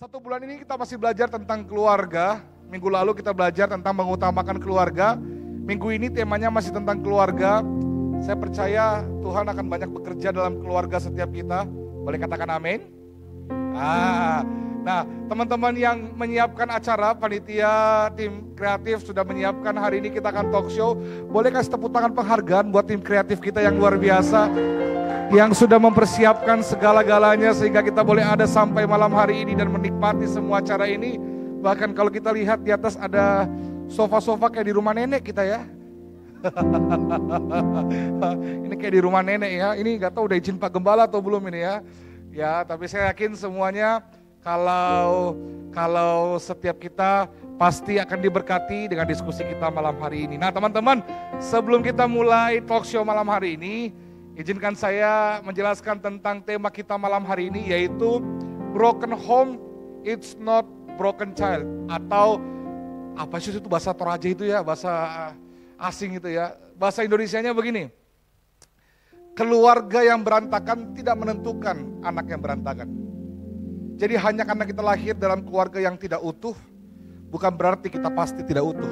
Satu bulan ini kita masih belajar tentang keluarga. Minggu lalu kita belajar tentang mengutamakan keluarga. Minggu ini temanya masih tentang keluarga. Saya percaya Tuhan akan banyak bekerja dalam keluarga setiap kita. Boleh katakan amin? Nah, teman-teman yang menyiapkan acara, panitia, tim kreatif sudah menyiapkan hari ini kita akan talk show. Boleh kasih tepuk tangan penghargaan buat tim kreatif kita yang luar biasa. Yang sudah mempersiapkan segala-galanya sehingga kita boleh ada sampai malam hari ini dan menikmati semua acara ini. Bahkan kalau kita lihat di atas ada sofa-sofa kayak di rumah nenek kita ya. Ini kayak di rumah nenek ya. Ini gak tahu udah izin Pak Gembala atau belum ini ya. Ya, tapi saya yakin semuanya kalau setiap kita pasti akan diberkati dengan diskusi kita malam hari ini. Nah teman-teman, sebelum kita mulai talk show malam hari ini, izinkan saya menjelaskan tentang tema kita malam hari ini, yaitu broken home, it's not broken child. Atau apa sih itu bahasa Toraja itu ya, bahasa asing itu ya. Bahasa Indonesianya begini, keluarga yang berantakan tidak menentukan anak yang berantakan. Jadi hanya karena kita lahir dalam keluarga yang tidak utuh, bukan berarti kita pasti tidak utuh.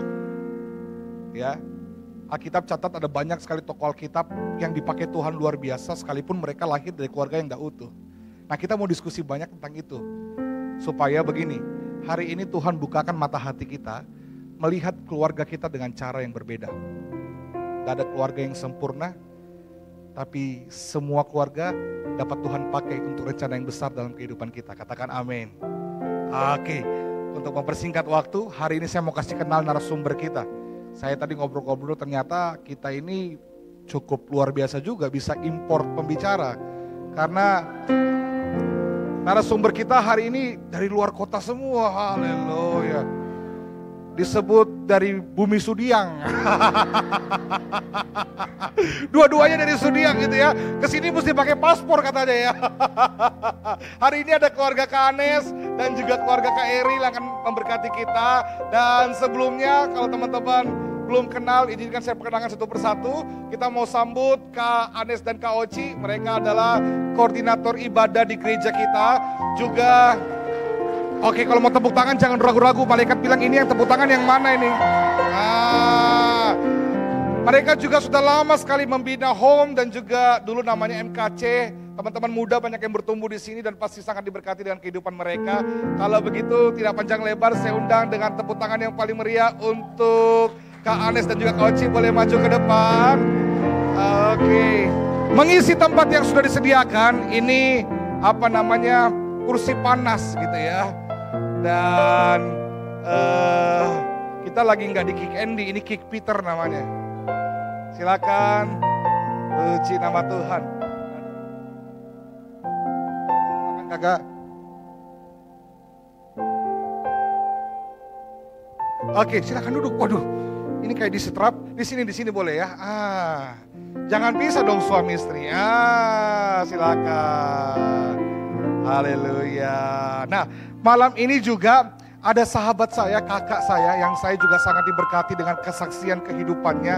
Ya, Alkitab catat ada banyak sekali tokoh Alkitab yang dipakai Tuhan luar biasa sekalipun mereka lahir dari keluarga yang gak utuh. Nah kita mau diskusi banyak tentang itu. Supaya begini, hari ini Tuhan bukakan mata hati kita melihat keluarga kita dengan cara yang berbeda. Gak ada keluarga yang sempurna, tapi semua keluarga dapat Tuhan pakai untuk rencana yang besar dalam kehidupan kita. Katakan amin. Oke, untuk mempersingkat waktu, hari ini saya mau kasih kenal narasumber kita. Saya tadi ngobrol-ngobrol ternyata kita ini cukup luar biasa juga bisa import pembicara. Karena narasumber kita hari ini dari luar kota semua, haleluya. Disebut dari bumi Sudiang. Dua-duanya dari Sudiang gitu ya. Kesini mesti pakai paspor katanya ya. Hari ini ada keluarga Kak Anes dan juga keluarga Kak Eril yang akan memberkati kita. Dan sebelumnya kalau teman-teman belum kenal, izinkan saya perkenalkan satu persatu. Kita mau sambut Kak Anes dan Kak Oci. Mereka adalah koordinator ibadah di gereja kita. Juga oke, kalau mau tepuk tangan jangan ragu-ragu. Malaikat bilang ini yang tepuk tangan yang mana ini? Mereka juga sudah lama sekali membina home dan juga dulu namanya MKC. Teman-teman muda banyak yang bertumbuh di sini dan pasti sangat diberkati dengan kehidupan mereka. Kalau begitu tidak panjang lebar, saya undang dengan tepuk tangan yang paling meriah untuk Kak Anes dan juga Kak Oci. Boleh maju ke depan. Oke. Mengisi tempat yang sudah disediakan, ini apa namanya, kursi panas gitu ya. Dan kita lagi nggak di Kick Andy, ini Kick Peter namanya. Silakan, puji nama Tuhan. Silakan kakak. Oke, silakan duduk. Waduh, ini kayak disetrap. Di sini boleh ya. Jangan pisah dong suami istri. Silakan. Haleluya. Nah, malam ini juga ada sahabat saya, kakak saya yang saya juga sangat diberkati dengan kesaksian kehidupannya.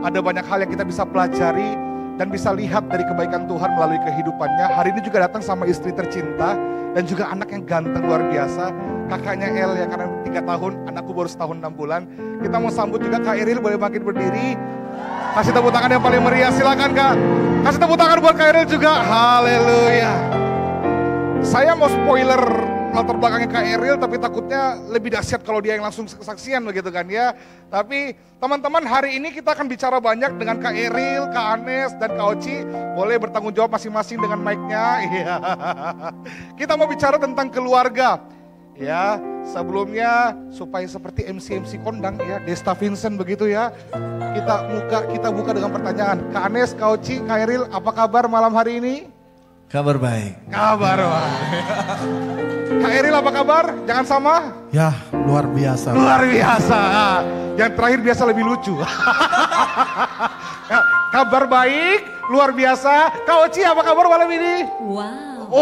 Ada banyak hal yang kita bisa pelajari dan bisa lihat dari kebaikan Tuhan melalui kehidupannya. Hari ini juga datang sama istri tercinta dan juga anak yang ganteng luar biasa. Kakaknya El yang karena 3 tahun, anakku baru setahun 6 bulan. Kita mau sambut juga Kak Eril, boleh bangkit berdiri. Kasih tepuk tangan yang paling meriah, silakan Kak. Kasih tepuk tangan buat Kak Eril juga, haleluya. Saya mau spoiler latar belakangnya Kak Eril, tapi takutnya lebih dahsyat kalau dia yang langsung kesaksian begitu kan ya. Tapi teman-teman, hari ini kita akan bicara banyak dengan Kak Eril, Kak Anes, dan Kak Oci. Boleh bertanggung jawab masing-masing dengan mic-nya. Iya. Kita mau bicara tentang keluarga. Ya, sebelumnya supaya seperti MC kondang ya, Desta Vincent begitu ya. Kita buka dengan pertanyaan. Kak Anes, Kak Oci, Kak Eril, apa kabar malam hari ini? Kabar baik. Kabar baik. Kak Eril apa kabar? Jangan sama? Ya, luar biasa. Luar biasa. Yang terakhir biasa lebih lucu. Kabar baik, luar biasa. Kak Oci apa kabar malam ini? Wow.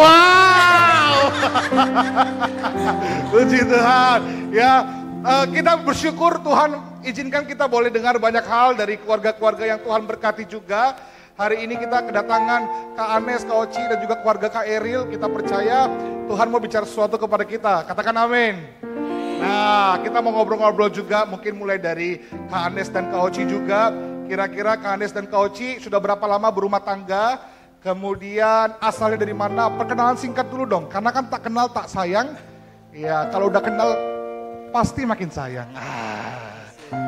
Puji Tuhan. Ya, kita bersyukur Tuhan izinkan kita boleh dengar banyak hal dari keluarga-keluarga yang Tuhan berkati juga. Hari ini kita kedatangan Kak Anes, Kak Oci, dan juga keluarga Kak Eril. Kita percaya Tuhan mau bicara sesuatu kepada kita. Katakan amin. Nah, kita mau ngobrol-ngobrol juga, mungkin mulai dari Kak Anes dan Kak Oci juga. Kira-kira Kak Anes dan Kak Oci sudah berapa lama berumah tangga? Kemudian asalnya dari mana? Perkenalan singkat dulu dong, karena kan tak kenal tak sayang. Ya, kalau udah kenal pasti makin sayang.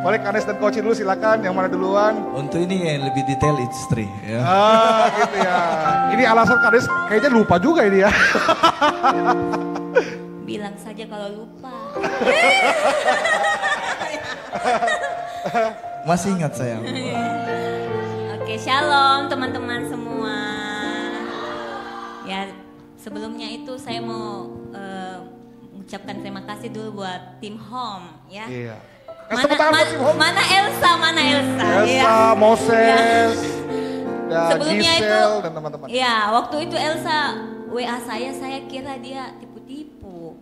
Boleh Kak Anes dan Kak Oci dulu, silakan. Yang mana duluan? Untuk ini yang lebih detail istri. Ya. Gitu ya. Ini alasan Kak Anes kayaknya lupa juga ini ya. Bilang saja kalau lupa. Masih ingat sayang? Oke, shalom teman-teman semua. Ya, sebelumnya itu saya mau mengucapkan terima kasih dulu buat tim Home ya. Iya. Mana Elsa? Elsa, Ya. Moses, dan Sebelumnya Giselle, itu, dan teman-teman. ya waktu itu Elsa WA saya kira dia tipu-tipu.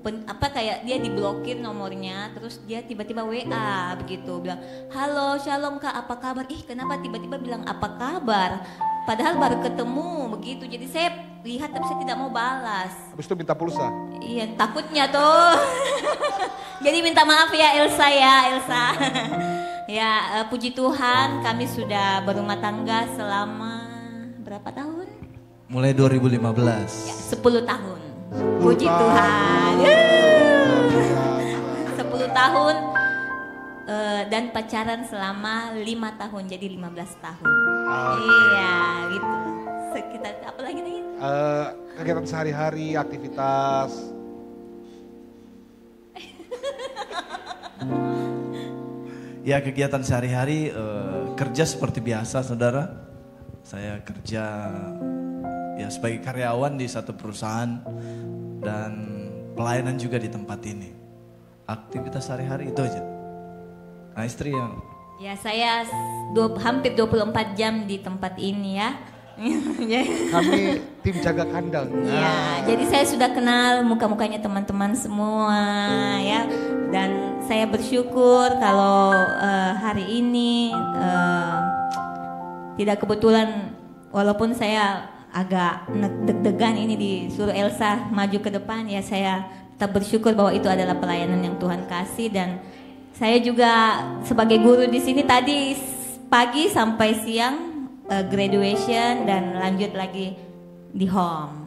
Kayak dia diblokir nomornya, terus dia tiba-tiba WA begitu, bilang, halo shalom kak, apa kabar? Kenapa tiba-tiba bilang apa kabar? Padahal baru ketemu begitu, jadi saya lihat tapi saya tidak mau balas. Habis itu minta pulsa. Iya, takutnya tuh. Jadi minta maaf ya Elsa Ya, puji Tuhan kami sudah berumah tangga selama berapa tahun? Mulai 2015. Ya, 10 tahun. Puji Tuhan. 10 tahun dan pacaran selama 5 tahun, jadi 15 tahun. Iya, gitu. Sekitar apa lagi nih? Kegiatan sehari-hari, aktivitas. Ya kegiatan sehari-hari kerja seperti biasa saudara. Saya kerja ya sebagai karyawan di satu perusahaan dan pelayanan juga di tempat ini. Aktivitas sehari-hari itu aja. Nah istri yang... Ya saya hampir 24 jam di tempat ini ya. Kami tim jaga kandang. Ya, jadi saya sudah kenal muka-mukanya teman-teman semua ya. Dan saya bersyukur kalau hari ini tidak kebetulan, walaupun saya agak deg-degan ini disuruh Elsa maju ke depan, ya saya tetap bersyukur bahwa itu adalah pelayanan yang Tuhan kasih. Dan saya juga sebagai guru di sini tadi pagi sampai siang graduation dan lanjut lagi di Home.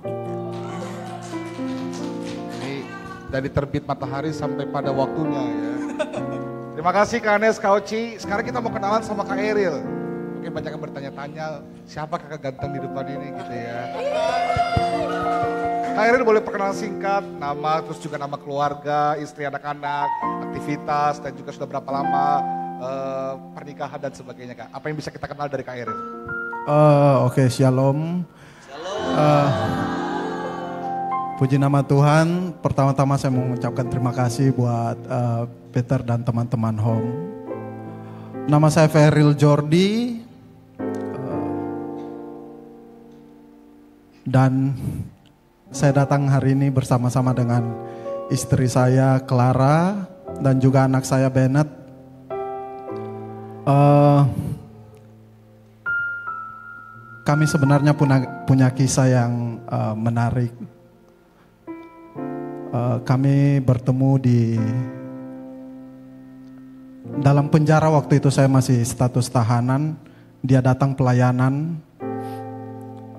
Ini dari terbit matahari sampai pada waktunya ya. Terima kasih Kak Anes, Kak Oci. Sekarang kita mau kenalan sama Kak Eril. Mungkin banyak yang bertanya-tanya, siapa kakak ganteng di depan ini gitu ya. Kak Eril boleh perkenalan singkat, nama, terus juga nama keluarga, istri, anak-anak, aktivitas, dan juga sudah berapa lama pernikahan dan sebagainya Kak. Apa yang bisa kita kenal dari Kak Eril? Oke, shalom. Puji nama Tuhan. Pertama-tama saya mau mengucapkan terima kasih buat Peter dan teman-teman Home. Nama saya Feril Jordi. Dan saya datang hari ini bersama-sama dengan istri saya Clara dan juga anak saya Bennett. Kami sebenarnya punya kisah yang menarik. Kami bertemu di dalam penjara waktu itu, saya masih status tahanan. Dia datang pelayanan.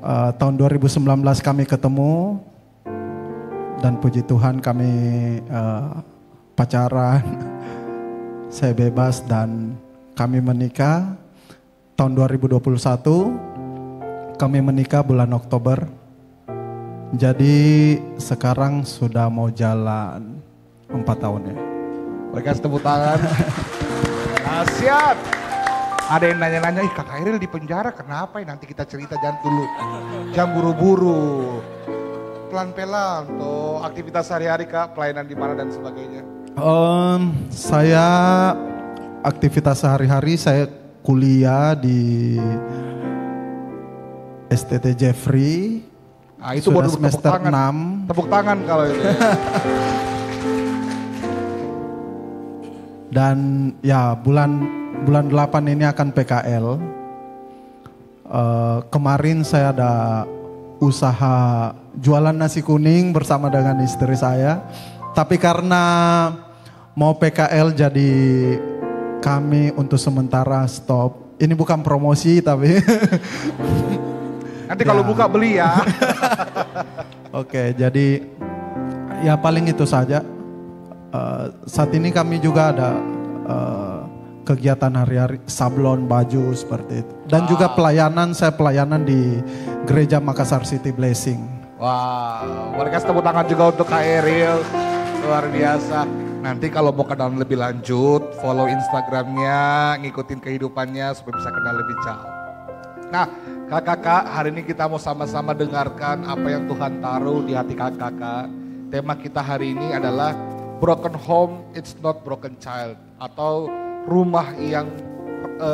Tahun 2019 kami ketemu dan puji Tuhan kami pacaran. Saya bebas dan kami menikah tahun 2021. Kami menikah bulan Oktober. Jadi sekarang sudah mau jalan 4 tahun ya. Mereka tepuk tangan. Nasihat. Ada yang nanya-nanya, kakak Eril di penjara kenapa ya? Nanti kita cerita, jangan dulu. Jangan buru-buru. Pelan-pelan tuh aktivitas sehari-hari Kak, pelayanan di mana dan sebagainya. Saya aktivitas sehari-hari saya kuliah di STT Jeffrey. Nah, itu sudah baru semester tepuk tangan. 6. Tepuk tangan kalau itu. Dan ya bulan 8 ini akan PKL. Kemarin saya ada usaha jualan nasi kuning bersama dengan istri saya. Tapi karena mau PKL jadi kami untuk sementara stop. Ini bukan promosi tapi. Nanti kalau buka beli ya. Oke, jadi ya paling itu saja. Saat ini kami juga ada kegiatan hari-hari sablon baju seperti itu. Dan juga saya pelayanan di Gereja Makassar City Blessing. Wow, mari kasih tepuk tangan juga untuk Kak Eril. Luar biasa. Nanti kalau mau kenal lebih lanjut, follow Instagramnya, ngikutin kehidupannya supaya bisa kenal lebih jauh. Nah, kakak-kakak, hari ini kita mau sama-sama dengarkan apa yang Tuhan taruh di hati kakak-kakak. Tema kita hari ini adalah broken home, it's not broken child. Atau rumah yang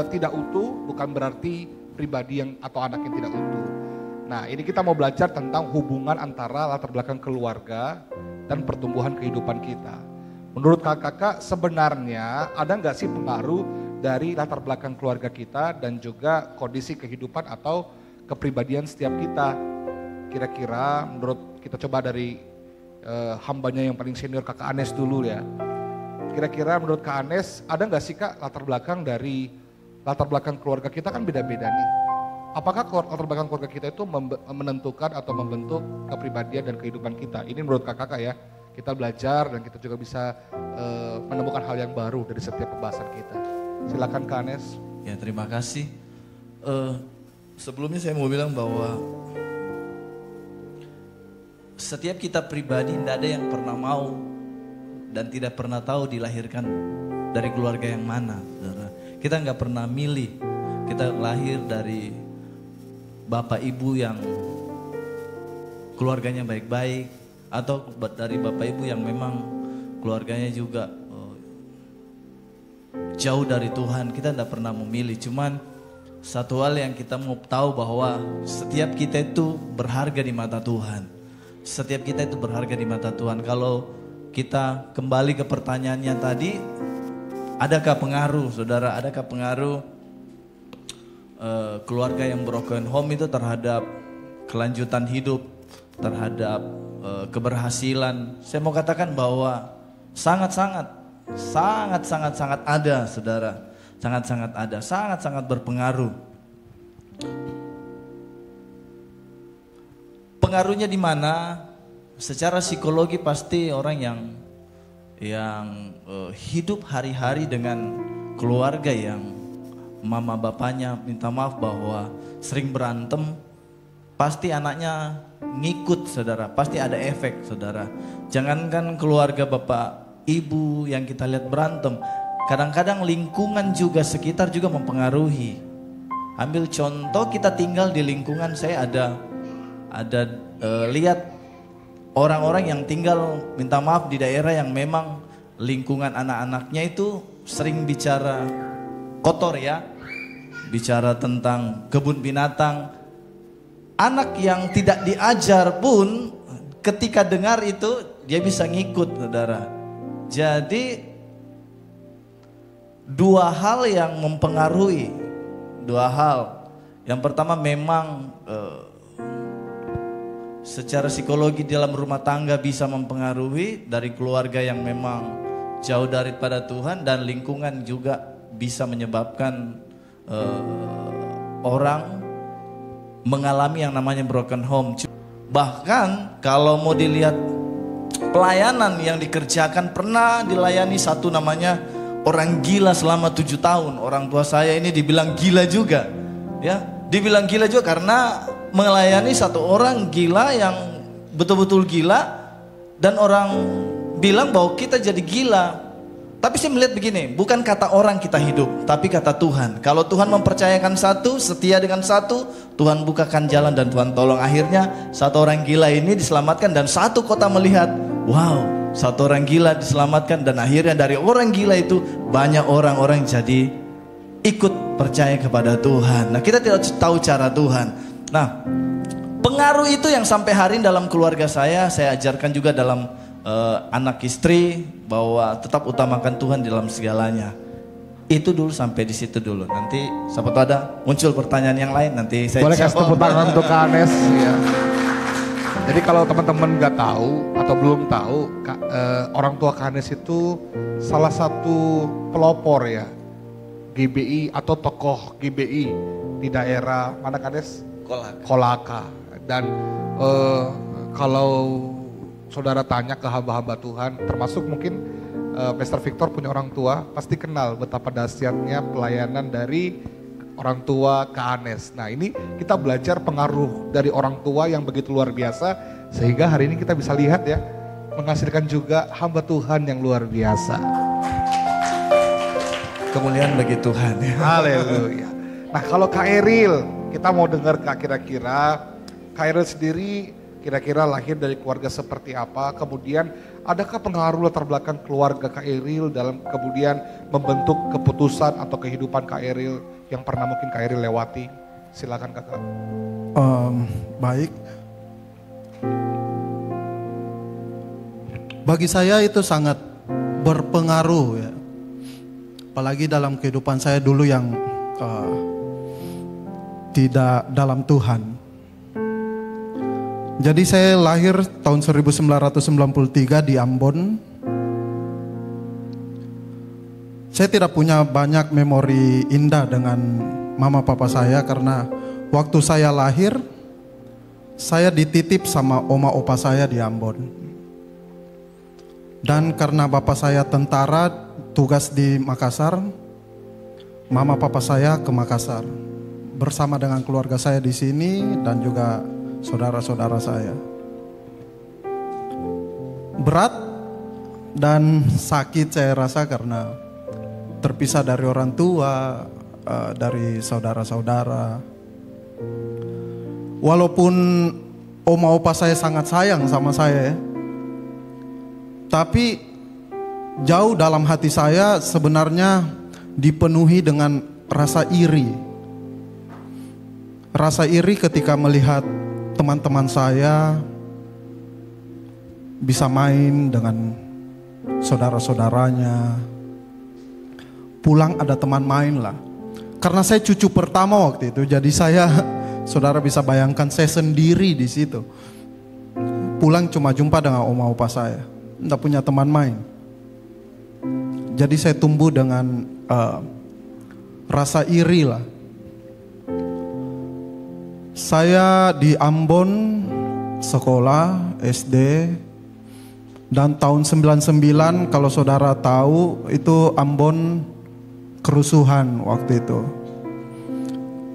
tidak utuh bukan berarti pribadi yang atau anak yang tidak utuh. Nah, ini kita mau belajar tentang hubungan antara latar belakang keluarga dan pertumbuhan kehidupan kita. Menurut kakak-kakak, sebenarnya ada nggak sih pengaruh dari latar belakang keluarga kita dan juga kondisi kehidupan atau kepribadian setiap kita? Kira-kira menurut kita coba dari hambanya yang paling senior Kakak Anes dulu ya. Kira-kira menurut Kak Anes ada nggak sih Kak latar belakang keluarga kita kan beda-beda nih. Apakah latar belakang keluarga kita itu menentukan atau membentuk kepribadian dan kehidupan kita? Ini menurut kakak-kakak ya. Kita belajar dan kita juga bisa menemukan hal yang baru dari setiap pembahasan kita. Silakan Kak Anes. Ya, terima kasih. Sebelumnya saya mau bilang bahwa setiap kita pribadi tidak ada yang pernah mau dan tidak pernah tahu dilahirkan dari keluarga yang mana. Kita nggak pernah milih. Kita lahir dari bapak ibu yang keluarganya baik-baik. Atau dari bapak ibu yang memang keluarganya juga jauh dari Tuhan. Kita tidak pernah memilih. Cuman satu hal yang kita mau tahu bahwa setiap kita itu berharga di mata Tuhan. Setiap kita itu berharga di mata Tuhan. Kalau kita kembali ke pertanyaannya tadi, adakah pengaruh saudara, adakah pengaruh keluarga yang broken home itu terhadap kelanjutan hidup, terhadap keberhasilan? Saya mau katakan bahwa sangat ada saudara, sangat ada, sangat berpengaruh. Pengaruhnya di mana? Secara psikologi pasti orang yang hidup hari-hari dengan keluarga yang mama bapaknya minta maaf bahwa sering berantem, pasti anaknya ngikut saudara, pasti ada efek saudara. Jangankan keluarga bapak ibu yang kita lihat berantem, kadang-kadang lingkungan juga sekitar juga mempengaruhi. Ambil contoh, kita tinggal di lingkungan, saya ada lihat orang-orang yang tinggal minta maaf di daerah yang memang lingkungan anak-anaknya itu sering bicara kotor ya, bicara tentang kebun binatang. Anak yang tidak diajar pun ketika dengar itu dia bisa ngikut saudara. Jadi dua hal yang mempengaruhi, dua hal. Yang pertama memang secara psikologi dalam rumah tangga bisa mempengaruhi, dari keluarga yang memang jauh daripada Tuhan, dan lingkungan juga bisa menyebabkan orang mengalami yang namanya broken home. Bahkan kalau mau dilihat pelayanan yang dikerjakan, pernah dilayani satu namanya orang gila selama 7 tahun. Orang tua saya ini dibilang gila juga ya, dibilang gila juga karena melayani satu orang gila yang betul-betul gila. Dan orang bilang bahwa kita jadi gila. Tapi saya melihat begini, bukan kata orang kita hidup, tapi kata Tuhan. Kalau Tuhan mempercayakan satu, setia dengan satu, Tuhan bukakan jalan dan Tuhan tolong. Akhirnya satu orang gila ini diselamatkan dan satu kota melihat, wow, satu orang gila diselamatkan. Dan akhirnya dari orang gila itu banyak orang-orang jadi ikut percaya kepada Tuhan. Nah, kita tidak tahu cara Tuhan. Nah, pengaruh itu yang sampai hari ini dalam keluarga saya ajarkan juga dalam anak istri, bahwa tetap utamakan Tuhan dalam segalanya. Itu dulu sampai di situ dulu. Nanti siapa tahu ada muncul pertanyaan yang lain nanti saya Boleh kasih tepuk jawab. tangan untuk Kak Anes. Ya. Jadi kalau teman-teman nggak tahu atau belum tahu, orang tua Kak Anes itu salah satu pelopor ya GBI atau tokoh GBI di daerah mana Kak Anes? Kolaka. Dan kalau saudara tanya ke hamba-hamba Tuhan, termasuk mungkin Pastor Victor punya orang tua, pasti kenal betapa dahsyatnya pelayanan dari orang tua Kak Anes. Nah ini kita belajar pengaruh dari orang tua yang begitu luar biasa, sehingga hari ini kita bisa lihat ya, menghasilkan juga hamba Tuhan yang luar biasa. Kemuliaan bagi Tuhan. Haleluya. Nah kalau Kak Eril, kita mau dengar Kak, kira-kira Kak Eril sendiri kira-kira lahir dari keluarga seperti apa, kemudian adakah pengaruh latar belakang keluarga Kak Eril dalam kemudian membentuk keputusan atau kehidupan Kak Eril yang pernah mungkin Kak Eril lewati? Silakan Kakak. Baik. Bagi saya itu sangat berpengaruh ya. Apalagi dalam kehidupan saya dulu yang tidak dalam Tuhan. Jadi saya lahir tahun 1993 di Ambon. Saya tidak punya banyak memori indah dengan mama papa saya karena waktu saya lahir, saya dititip sama oma opa saya di Ambon. Dan karena bapak saya tentara, tugas di Makassar, mama papa saya ke Makassar bersama dengan keluarga saya di sini dan juga saudara-saudara saya. Berat dan sakit saya rasa karena terpisah dari orang tua, dari saudara-saudara. Walaupun oma opa saya sangat sayang sama saya, tapi jauh dalam hati saya sebenarnya dipenuhi dengan rasa iri. Rasa iri ketika melihat teman-teman saya bisa main dengan saudara-saudaranya. Pulang ada teman main lah. Karena saya cucu pertama waktu itu, jadi saya, saudara bisa bayangkan saya sendiri di situ. Pulang cuma jumpa dengan oma opa saya, tidak punya teman main. Jadi saya tumbuh dengan rasa iri lah. Saya di Ambon sekolah SD dan tahun 99 kalau saudara tahu itu Ambon kerusuhan waktu itu.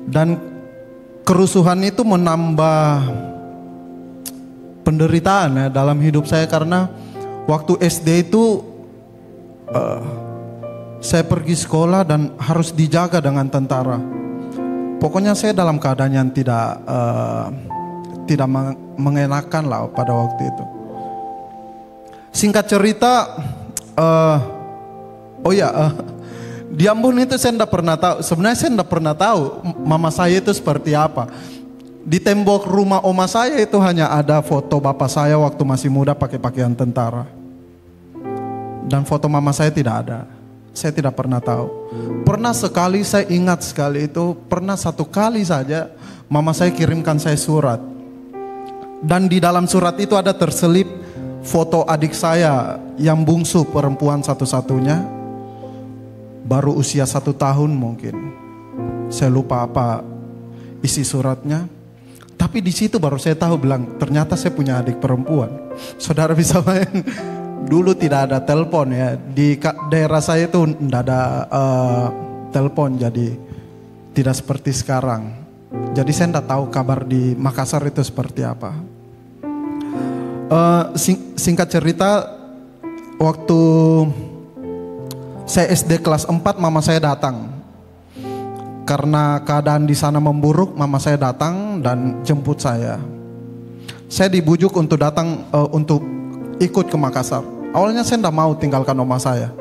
Dan kerusuhan itu menambah penderitaan ya dalam hidup saya karena waktu SD itu saya pergi sekolah dan harus dijaga dengan tentara. Pokoknya saya dalam keadaan yang tidak mengenakan lah pada waktu itu. Singkat cerita, di Ambon itu saya tidak pernah tahu. Sebenarnya saya tidak pernah tahu mama saya itu seperti apa. Di tembok rumah oma saya itu hanya ada foto bapak saya waktu masih muda pakai pakaian tentara. Dan foto mama saya tidak ada. Saya tidak pernah tahu. Pernah sekali saya ingat sekali itu, pernah satu kali saja mama saya kirimkan saya surat. Dan di dalam surat itu ada terselip foto adik saya yang bungsu perempuan satu-satunya. Baru usia 1 tahun mungkin. Saya lupa apa isi suratnya. Tapi di situ baru saya tahu bilang ternyata saya punya adik perempuan. Saudara bisa main. Dulu tidak ada telepon ya, di daerah saya itu tidak ada telepon, jadi tidak seperti sekarang. Jadi saya tidak tahu kabar di Makassar itu seperti apa. Singkat cerita, waktu saya SD kelas 4 mama saya datang. Karena keadaan di sana memburuk, mama saya datang dan jemput saya. Saya dibujuk untuk datang untuk ikut ke Makassar. Awalnya saya tidak mau tinggalkan oma saya.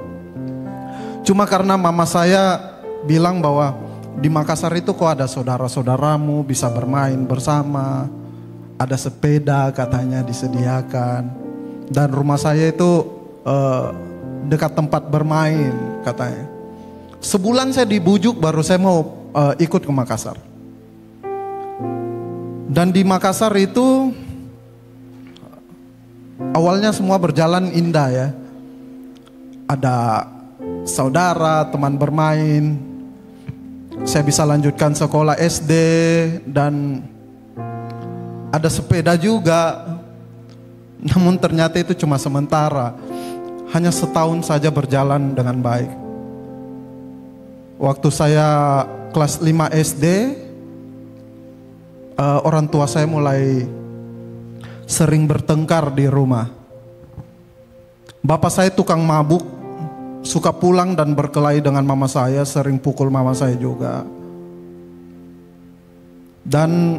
Cuma karena mama saya bilang bahwa di Makassar itu kok ada saudara-saudaramu bisa bermain bersama. Ada sepeda katanya disediakan. Dan rumah saya itu dekat tempat bermain katanya. Sebulan saya dibujuk baru saya mau ikut ke Makassar. Dan di Makassar itu awalnya semua berjalan indah ya. Ada saudara, teman bermain. Saya bisa lanjutkan sekolah SD dan ada sepeda juga. Namun ternyata itu cuma sementara. Hanya setahun saja berjalan dengan baik. Waktu saya kelas 5 SD, orang tua saya mulai sering bertengkar di rumah. Bapak saya tukang mabuk, suka pulang dan berkelahi dengan mama saya, sering pukul mama saya juga. Dan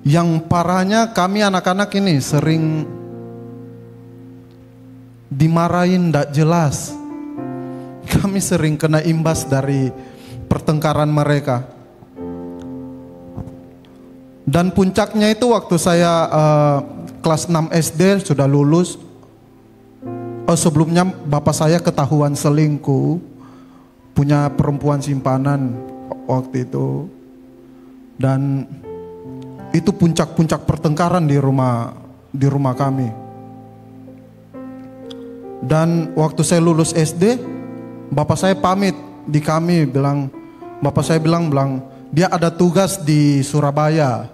yang parahnya kami anak-anak ini sering dimarahin tidak jelas. Kami sering kena imbas dari pertengkaran mereka. Dan puncaknya itu waktu saya kelas 6 SD sudah lulus. Sebelumnya bapak saya ketahuan selingkuh, punya perempuan simpanan waktu itu. Dan itu puncak-puncak pertengkaran di rumah kami. Dan waktu saya lulus SD, bapak saya pamit di kami bapak saya bilang dia ada tugas di Surabaya.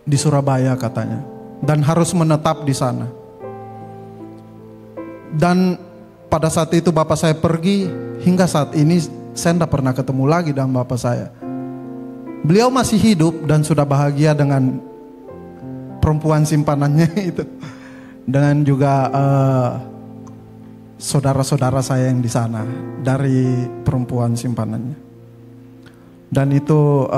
Di Surabaya katanya. Dan harus menetap di sana. Dan pada saat itu bapak saya pergi, hingga saat ini saya tidak pernah ketemu lagi dengan bapak saya. Beliau masih hidup dan sudah bahagia dengan perempuan simpanannya itu. Dengan juga saudara-saudara saya yang di sana dari perempuan simpanannya. Dan itu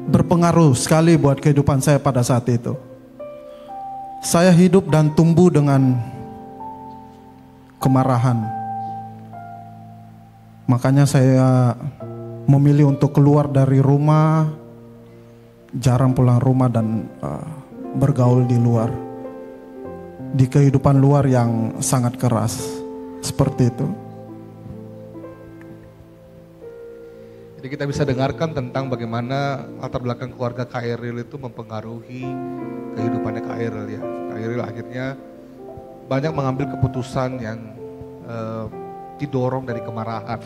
berpengaruh sekali buat kehidupan saya pada saat itu. Saya hidup dan tumbuh dengan kemarahan. Makanya saya memilih untuk keluar dari rumah, jarang pulang rumah dan bergaul di luar. Di kehidupan luar yang sangat keras. Seperti itu. Jadi kita bisa dengarkan tentang bagaimana latar belakang keluarga Kak Eril itu mempengaruhi kehidupannya Kak Eril ya. Kak Eril akhirnya banyak mengambil keputusan yang didorong dari kemarahan.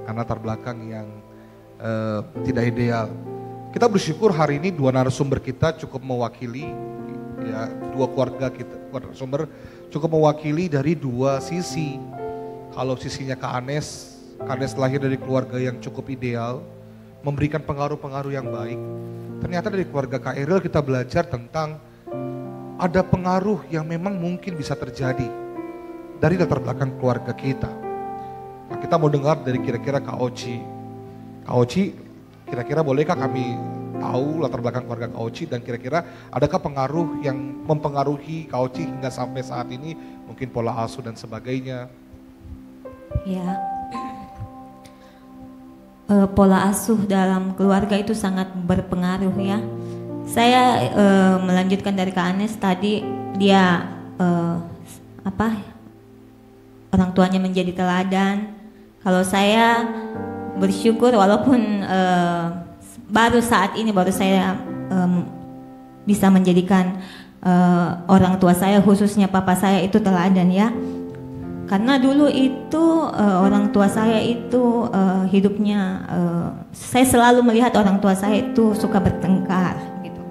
Karena latar belakang yang tidak ideal. Kita bersyukur hari ini dua narasumber kita cukup mewakili ya, dua keluarga kita, narasumber cukup mewakili dari dua sisi. Kalau sisinya Kak Anes lahir dari keluarga yang cukup ideal, memberikan pengaruh-pengaruh yang baik. Ternyata dari keluarga Kak Eril kita belajar tentang ada pengaruh yang memang mungkin bisa terjadi dari latar belakang keluarga kita. Nah, kita mau dengar dari kira-kira Kak Oci. Kak Oci, kira-kira bolehkah kami tahu latar belakang keluarga Kak Oci dan kira-kira adakah pengaruh yang mempengaruhi Kak Oci hingga sampai saat ini, mungkin pola asuh dan sebagainya? Ya, pola asuh dalam keluarga itu sangat berpengaruh ya. Saya melanjutkan dari Kak Anes tadi, dia orang tuanya menjadi teladan. Kalau saya bersyukur walaupun baru saat ini saya bisa menjadikan orang tua saya, khususnya papa saya itu teladan ya. Karena dulu itu orang tua saya itu hidupnya, saya selalu melihat orang tua saya itu suka bertengkar gitu.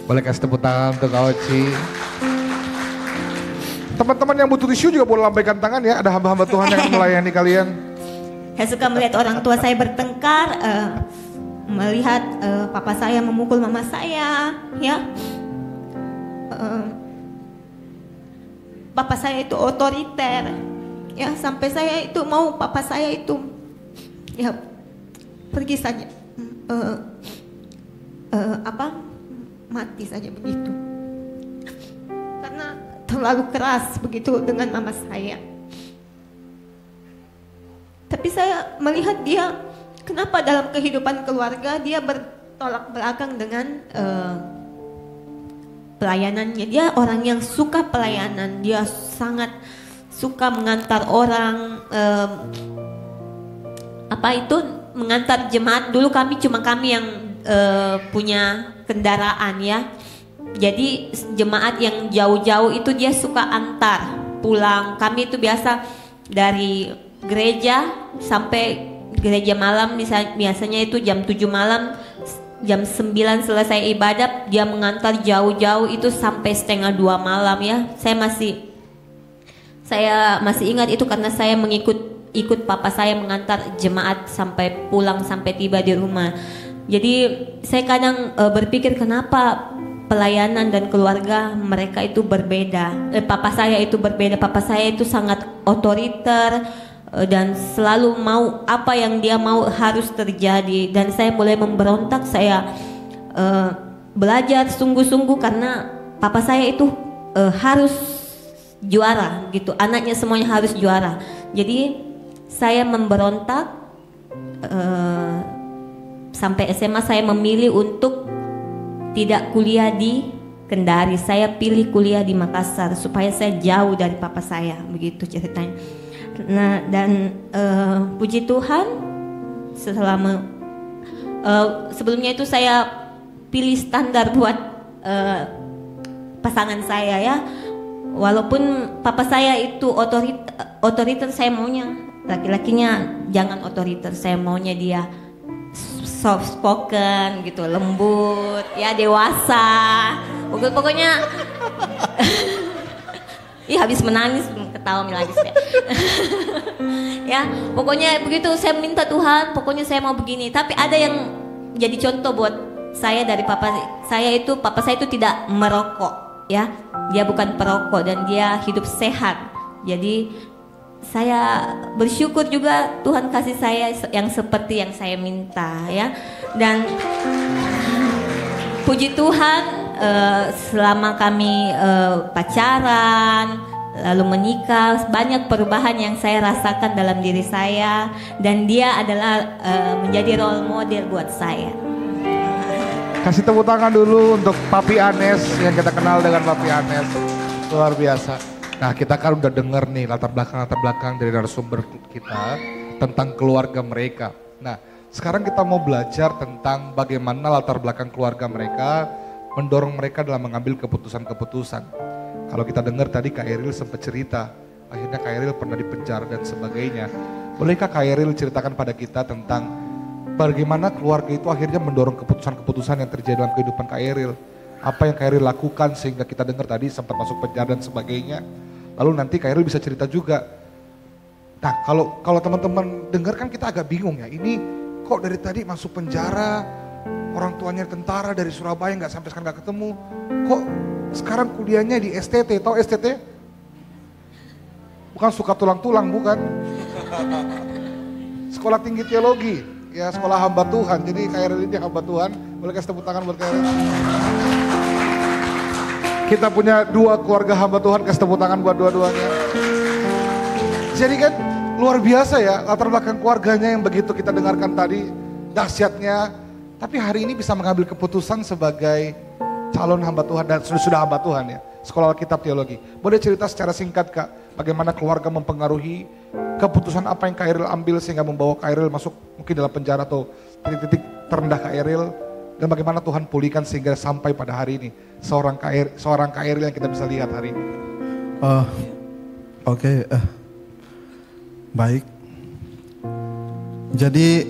Boleh kasih tepuk tangan untuk Kak Oci. Teman-teman yang butuh tisu juga boleh lambaikan tangan ya, ada hamba-hamba Tuhan yang akan melayani kalian. Saya suka melihat orang tua saya bertengkar, melihat papa saya memukul mama saya ya. Papa saya itu otoriter ya, sampai saya itu mau papa saya itu ya pergi saja mati saja begitu karena terlalu keras begitu dengan mama saya. Tapi saya melihat dia kenapa dalam kehidupan keluarga dia bertolak belakang dengan pelayanannya. Dia orang yang suka pelayanan, dia sangat suka mengantar orang, mengantar jemaat. Dulu kami yang punya kendaraan ya. Jadi jemaat yang jauh-jauh itu dia suka antar pulang. Kami itu biasa dari gereja sampai gereja malam, biasanya itu jam 7 malam, jam 9 selesai ibadat, dia mengantar jauh-jauh itu sampai setengah 2 malam ya. Saya masih ingat itu karena saya ikut papa saya mengantar jemaat sampai pulang, sampai tiba di rumah. Jadi saya kadang berpikir kenapa pelayanan dan keluarga mereka itu berbeda. Papa saya itu berbeda. Papa saya itu sangat otoriter dan selalu mau apa yang dia mau harus terjadi. Dan saya mulai memberontak. Saya belajar sungguh-sungguh karena papa saya itu harus juara gitu. Anaknya semuanya harus juara. Jadi saya memberontak. Sampai SMA saya memilih untuk tidak kuliah di Kendari. Saya pilih kuliah di Makassar supaya saya jauh dari papa saya, begitu ceritanya. Nah, dan puji Tuhan sebelumnya itu saya pilih standar buat pasangan saya ya. Walaupun papa saya itu otoriter, saya maunya laki-lakinya jangan otoriter. Saya maunya dia soft spoken gitu, lembut, ya dewasa. Pokoknya habis menangis ketawa lagi saya. Ya, pokoknya begitu saya minta Tuhan, pokoknya saya mau begini. Tapi ada yang jadi contoh buat saya dari papa saya itu tidak merokok, ya. Dia bukan perokok dan dia hidup sehat. Jadi saya bersyukur juga Tuhan kasih saya yang seperti yang saya minta ya. Dan puji Tuhan selama kami pacaran lalu menikah, banyak perubahan yang saya rasakan dalam diri saya. Dan dia adalah menjadi role model buat saya. Kasih tepuk tangan dulu untuk Papi Anes yang kita kenal dengan Papi Anes. Luar biasa. Nah, kita kan udah denger nih latar belakang dari narasumber kita tentang keluarga mereka. Nah, sekarang kita mau belajar tentang bagaimana latar belakang keluarga mereka mendorong mereka dalam mengambil keputusan-keputusan. Kalau kita dengar tadi Kak Eril sempat cerita, akhirnya Kak Eril pernah dipenjara dan sebagainya. Bolehkah Kak Eril ceritakan pada kita tentang bagaimana keluarga itu akhirnya mendorong keputusan-keputusan yang terjadi dalam kehidupan Kak Eril? Apa yang Kak Eril lakukan sehingga kita dengar tadi sempat masuk penjara dan sebagainya. Lalu nanti Kak Eril bisa cerita juga. Nah, kalau teman-teman dengar kan kita agak bingung ya. Ini kok dari tadi masuk penjara, orang tuanya tentara dari Surabaya sampai sekarang nggak ketemu. Kok sekarang kuliahnya di STT? Tahu STT? Bukan suka tulang-tulang, bukan. Sekolah Tinggi Teologi, ya sekolah hamba Tuhan. Jadi Kak Eril ini hamba Tuhan. Boleh kasih tepuk tangan buat Kak Eril. Kita punya 2 keluarga hamba Tuhan, kasih tepuk tangan buat dua-duanya. Jadi kan luar biasa ya latar belakang keluarganya yang begitu kita dengarkan tadi, dahsyatnya. Tapi hari ini bisa mengambil keputusan sebagai calon hamba Tuhan dan sudah hamba Tuhan ya. Sekolah Alkitab Teologi. Boleh cerita secara singkat Kak, bagaimana keluarga mempengaruhi keputusan apa yang Kak Eril ambil sehingga membawa Kak Eril masuk mungkin dalam penjara atau titik-titik terendah Kak Eril. Dan bagaimana Tuhan pulihkan sehingga sampai pada hari ini seorang Kak Eril yang kita bisa lihat hari ini. Oke. Baik. Jadi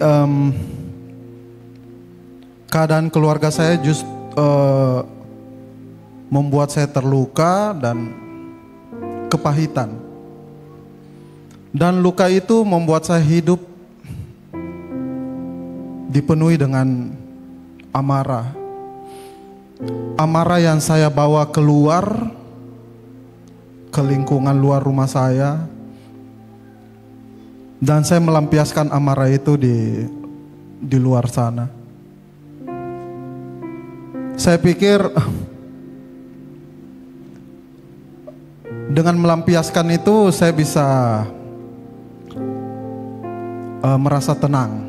keadaan keluarga saya membuat saya terluka dan kepahitan. Dan luka itu membuat saya hidup dipenuhi dengan amarah. Amarah yang saya bawa keluar ke lingkungan luar rumah saya. Dan saya melampiaskan amarah itu di luar sana. Saya pikir dengan melampiaskan itu saya bisa merasa tenang.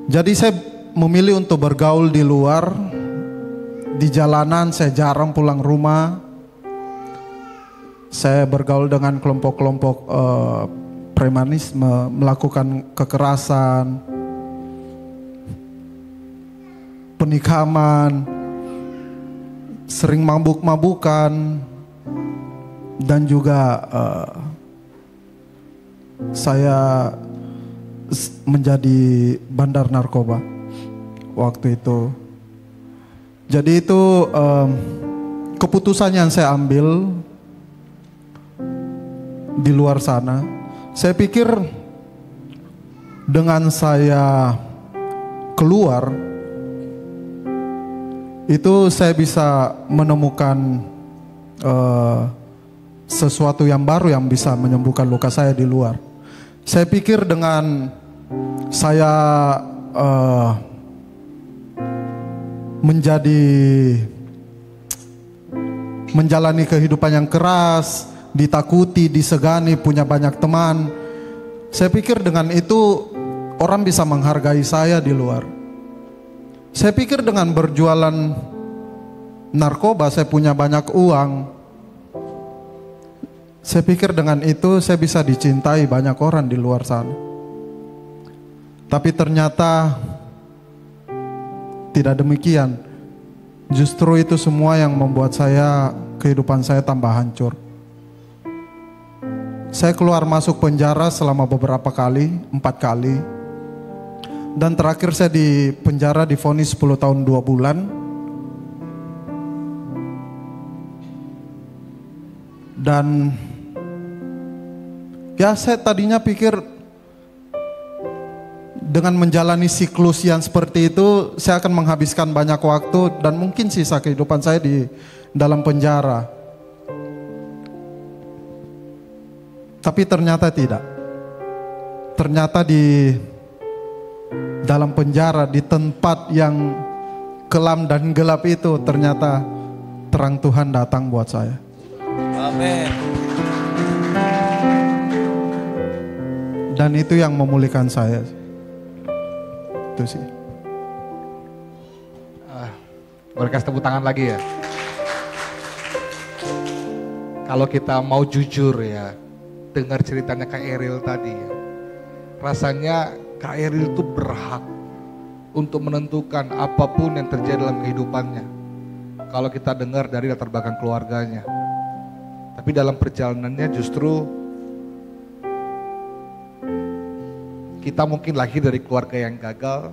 Jadi saya memilih untuk bergaul di luar di jalanan, saya jarang pulang rumah. Saya bergaul dengan kelompok-kelompok premanisme, melakukan kekerasan, penikaman, sering mabuk-mabukan, dan juga saya menjadi bandar narkoba waktu itu. Jadi itu keputusan yang saya ambil di luar sana. Saya pikir dengan saya keluar itu saya bisa menemukan sesuatu yang baru yang bisa menyembuhkan luka saya di luar. Saya pikir dengan saya menjalani kehidupan yang keras, ditakuti, disegani, punya banyak teman, saya pikir dengan itu orang bisa menghargai saya di luar. Saya pikir dengan berjualan narkoba saya punya banyak uang. Saya pikir dengan itu saya bisa dicintai banyak orang di luar sana. Tapi ternyata tidak demikian. Justru itu semua yang membuat kehidupan saya tambah hancur. Saya keluar masuk penjara selama beberapa kali, 4 kali. Dan terakhir saya di penjara divonis 10 tahun 2 bulan. Dan ya saya tadinya pikir dengan menjalani siklus yang seperti itu saya akan menghabiskan banyak waktu dan mungkin sisa kehidupan saya di dalam penjara. Tapi ternyata tidak. Ternyata di dalam penjara, di tempat yang kelam dan gelap itu, ternyata terang Tuhan datang buat saya. Amin. Dan itu yang memulihkan saya. Itu sih. Boleh kasih tepuk tangan lagi ya. Kalau kita mau jujur ya, dengar ceritanya Kak Eril tadi ya, rasanya Kak Eril itu berhak untuk menentukan apapun yang terjadi dalam kehidupannya. Kalau kita dengar dari latar belakang keluarganya. Tapi dalam perjalanannya justru kita mungkin lahir dari keluarga yang gagal,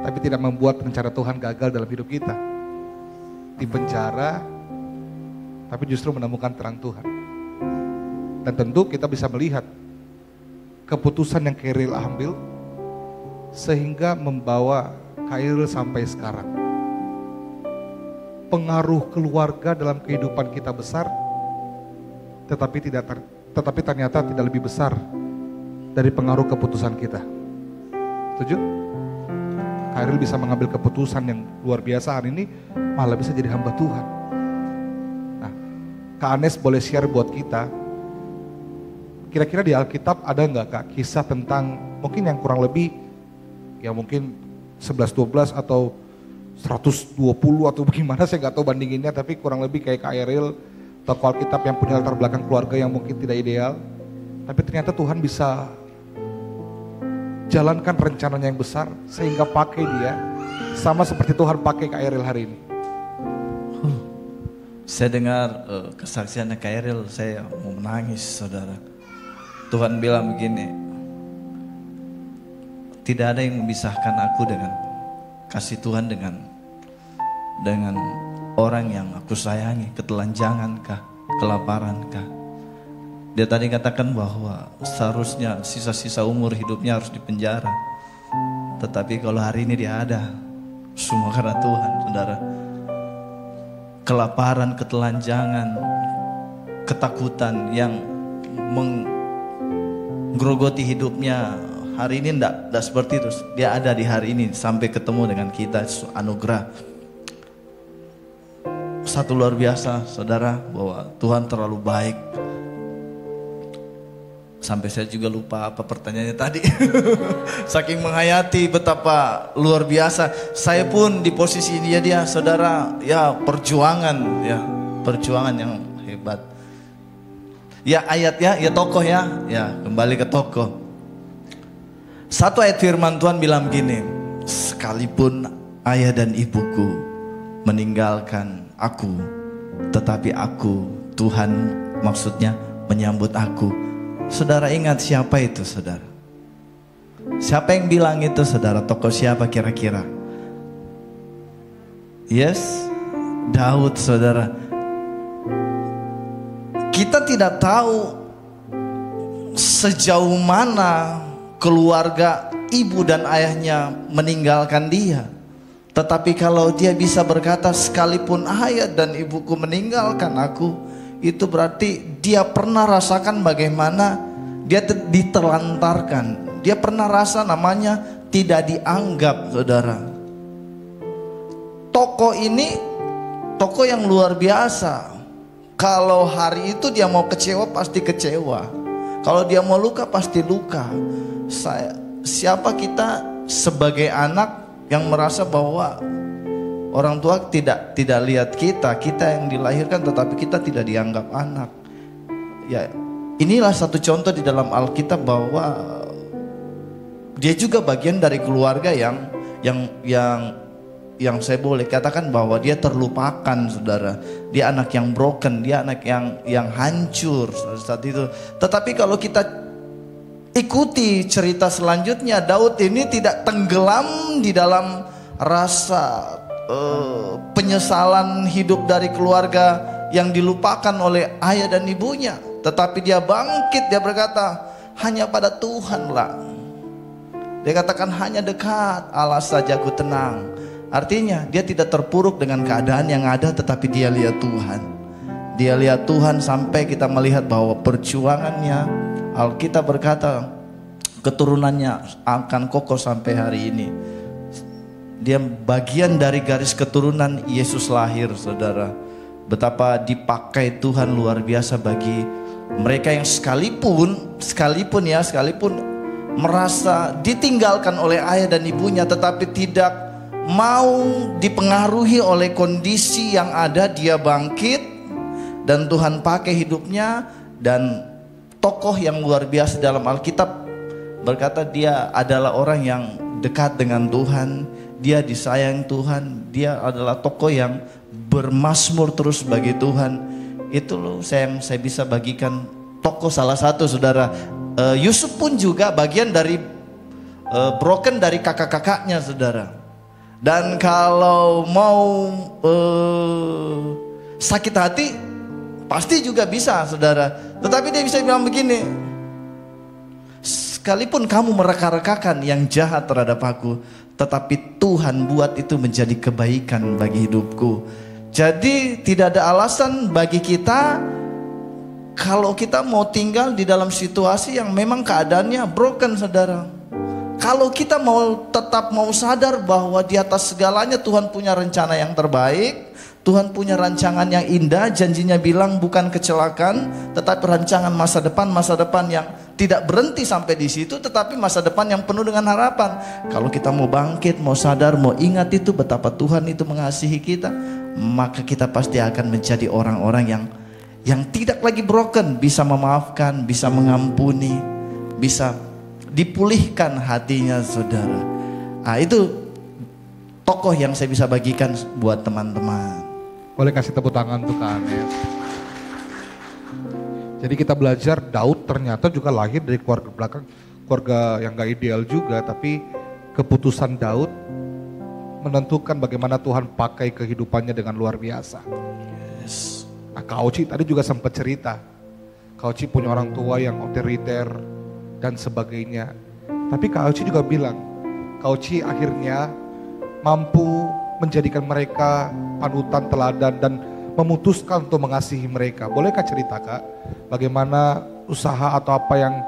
tapi tidak membuat rencana Tuhan gagal dalam hidup kita. Di penjara, tapi justru menemukan terang Tuhan. Dan tentu kita bisa melihat keputusan yang Kairil ambil, sehingga membawa Kairil sampai sekarang. Pengaruh keluarga dalam kehidupan kita besar, tetapi ternyata tidak lebih besar dari pengaruh keputusan kita. Setuju? Kairil bisa mengambil keputusan yang luar biasa hari ini, malah bisa jadi hamba Tuhan. Nah, Kak Anes boleh share buat kita, kira-kira di Alkitab ada nggak Kak kisah tentang mungkin yang kurang lebih, ya mungkin 11-12 atau 120 atau bagaimana, saya nggak tahu bandinginnya, tapi kurang lebih kayak Kairil, tokoh Alkitab yang punya latar belakang keluarga yang mungkin tidak ideal, tapi ternyata Tuhan bisa jalankan rencananya yang besar sehingga pakai dia sama seperti Tuhan pakai Kak Eril hari ini. Saya dengar kesaksiannya Kak Eril, saya mau menangis saudara. Tuhan bilang begini, tidak ada yang memisahkan aku dengan kasih Tuhan dengan orang yang aku sayangi, ketelanjangankah, kelaparankah. Dia tadi katakan bahwa seharusnya sisa-sisa umur hidupnya harus dipenjara. Tetapi kalau hari ini dia ada, semua karena Tuhan, saudara. Kelaparan, ketelanjangan, ketakutan yang menggerogoti hidupnya hari ini tidak seperti itu. Dia ada di hari ini sampai ketemu dengan kita, anugerah. Satu luar biasa, saudara, bahwa Tuhan terlalu baik. Sampai saya juga lupa apa pertanyaannya tadi. Saking menghayati betapa luar biasa. Saya pun di posisi dia saudara, ya perjuangan yang hebat. Ya ayatnya, ya tokoh ya kembali ke tokoh. Satu ayat firman Tuhan bilang gini, sekalipun ayah dan ibuku meninggalkan aku, tetapi aku, Tuhan maksudnya menyambut aku. Saudara ingat siapa itu saudara? Siapa yang bilang itu saudara? Tokoh siapa kira-kira? Yes, Daud saudara. Kita tidak tahu sejauh mana keluarga ibu dan ayahnya meninggalkan dia. Tetapi kalau dia bisa berkata sekalipun ayah dan ibuku meninggalkan aku, itu berarti dia pernah rasakan bagaimana dia ditelantarkan. Dia pernah rasa namanya tidak dianggap saudara. Tokoh ini tokoh yang luar biasa. Kalau hari itu dia mau kecewa pasti kecewa. Kalau dia mau luka pasti luka. Siapa kita sebagai anak yang merasa bahwa orang tua tidak lihat kita yang dilahirkan, tetapi kita tidak dianggap anak. Ya, inilah satu contoh di dalam Alkitab bahwa dia juga bagian dari keluarga yang saya boleh katakan bahwa dia terlupakan, saudara. Dia anak yang broken, dia anak yang hancur saat itu. Tetapi kalau kita ikuti cerita selanjutnya, Daud ini tidak tenggelam di dalam rasa penyesalan hidup dari keluarga yang dilupakan oleh ayah dan ibunya, tetapi dia bangkit, dia berkata hanya pada Tuhanlah. Dia katakan hanya dekat Allah saja ku tenang. Artinya dia tidak terpuruk dengan keadaan yang ada, tetapi dia lihat Tuhan. Dia lihat Tuhan sampai kita melihat bahwa perjuangannya, Alkitab berkata keturunannya akan kokoh sampai hari ini. Dia bagian dari garis keturunan Yesus lahir, saudara. Betapa dipakai Tuhan luar biasa bagi mereka yang sekalipun merasa ditinggalkan oleh ayah dan ibunya, tetapi tidak mau dipengaruhi oleh kondisi yang ada. Dia bangkit dan Tuhan pakai hidupnya. Dan tokoh yang luar biasa dalam Alkitab berkata dia adalah orang yang dekat dengan Tuhan. Dia disayang Tuhan. Dia adalah tokoh yang bermazmur terus bagi Tuhan. Itu loh yang saya bisa bagikan. Tokoh salah satu, saudara. Yusuf pun juga bagian dari broken dari kakak-kakaknya, saudara. Dan kalau mau sakit hati pasti juga bisa, saudara. Tetapi dia bisa bilang begini, sekalipun kamu mereka-rekakan yang jahat terhadap aku, tetapi Tuhan buat itu menjadi kebaikan bagi hidupku. Jadi tidak ada alasan bagi kita kalau kita mau tinggal di dalam situasi yang memang keadaannya broken, saudara. Kalau kita tetap mau sadar bahwa di atas segalanya Tuhan punya rencana yang terbaik, Tuhan punya rancangan yang indah. Janjinya bilang bukan kecelakaan, tetapi rancangan masa depan yang tidak berhenti sampai di situ, tetapi masa depan yang penuh dengan harapan. Kalau kita mau bangkit, mau sadar, mau ingat itu betapa Tuhan itu mengasihi kita, maka kita pasti akan menjadi orang-orang yang tidak lagi broken, bisa memaafkan, bisa mengampuni, bisa dipulihkan hatinya, saudara. Nah, itu tokoh yang saya bisa bagikan buat teman-teman. Boleh kasih tepuk tangan untuk Kak Anet. Jadi kita belajar Daud ternyata juga lahir dari keluarga yang gak ideal juga, tapi keputusan Daud menentukan bagaimana Tuhan pakai kehidupannya dengan luar biasa. Yes. Nah, Kak Oci tadi juga sempat cerita, Kak Oci punya orang tua yang otoriter dan sebagainya. Tapi Kak Oci juga bilang, Kak Oci akhirnya mampu menjadikan mereka panutan teladan dan memutuskan untuk mengasihi mereka. Bolehkah cerita, Kak, bagaimana usaha atau apa yang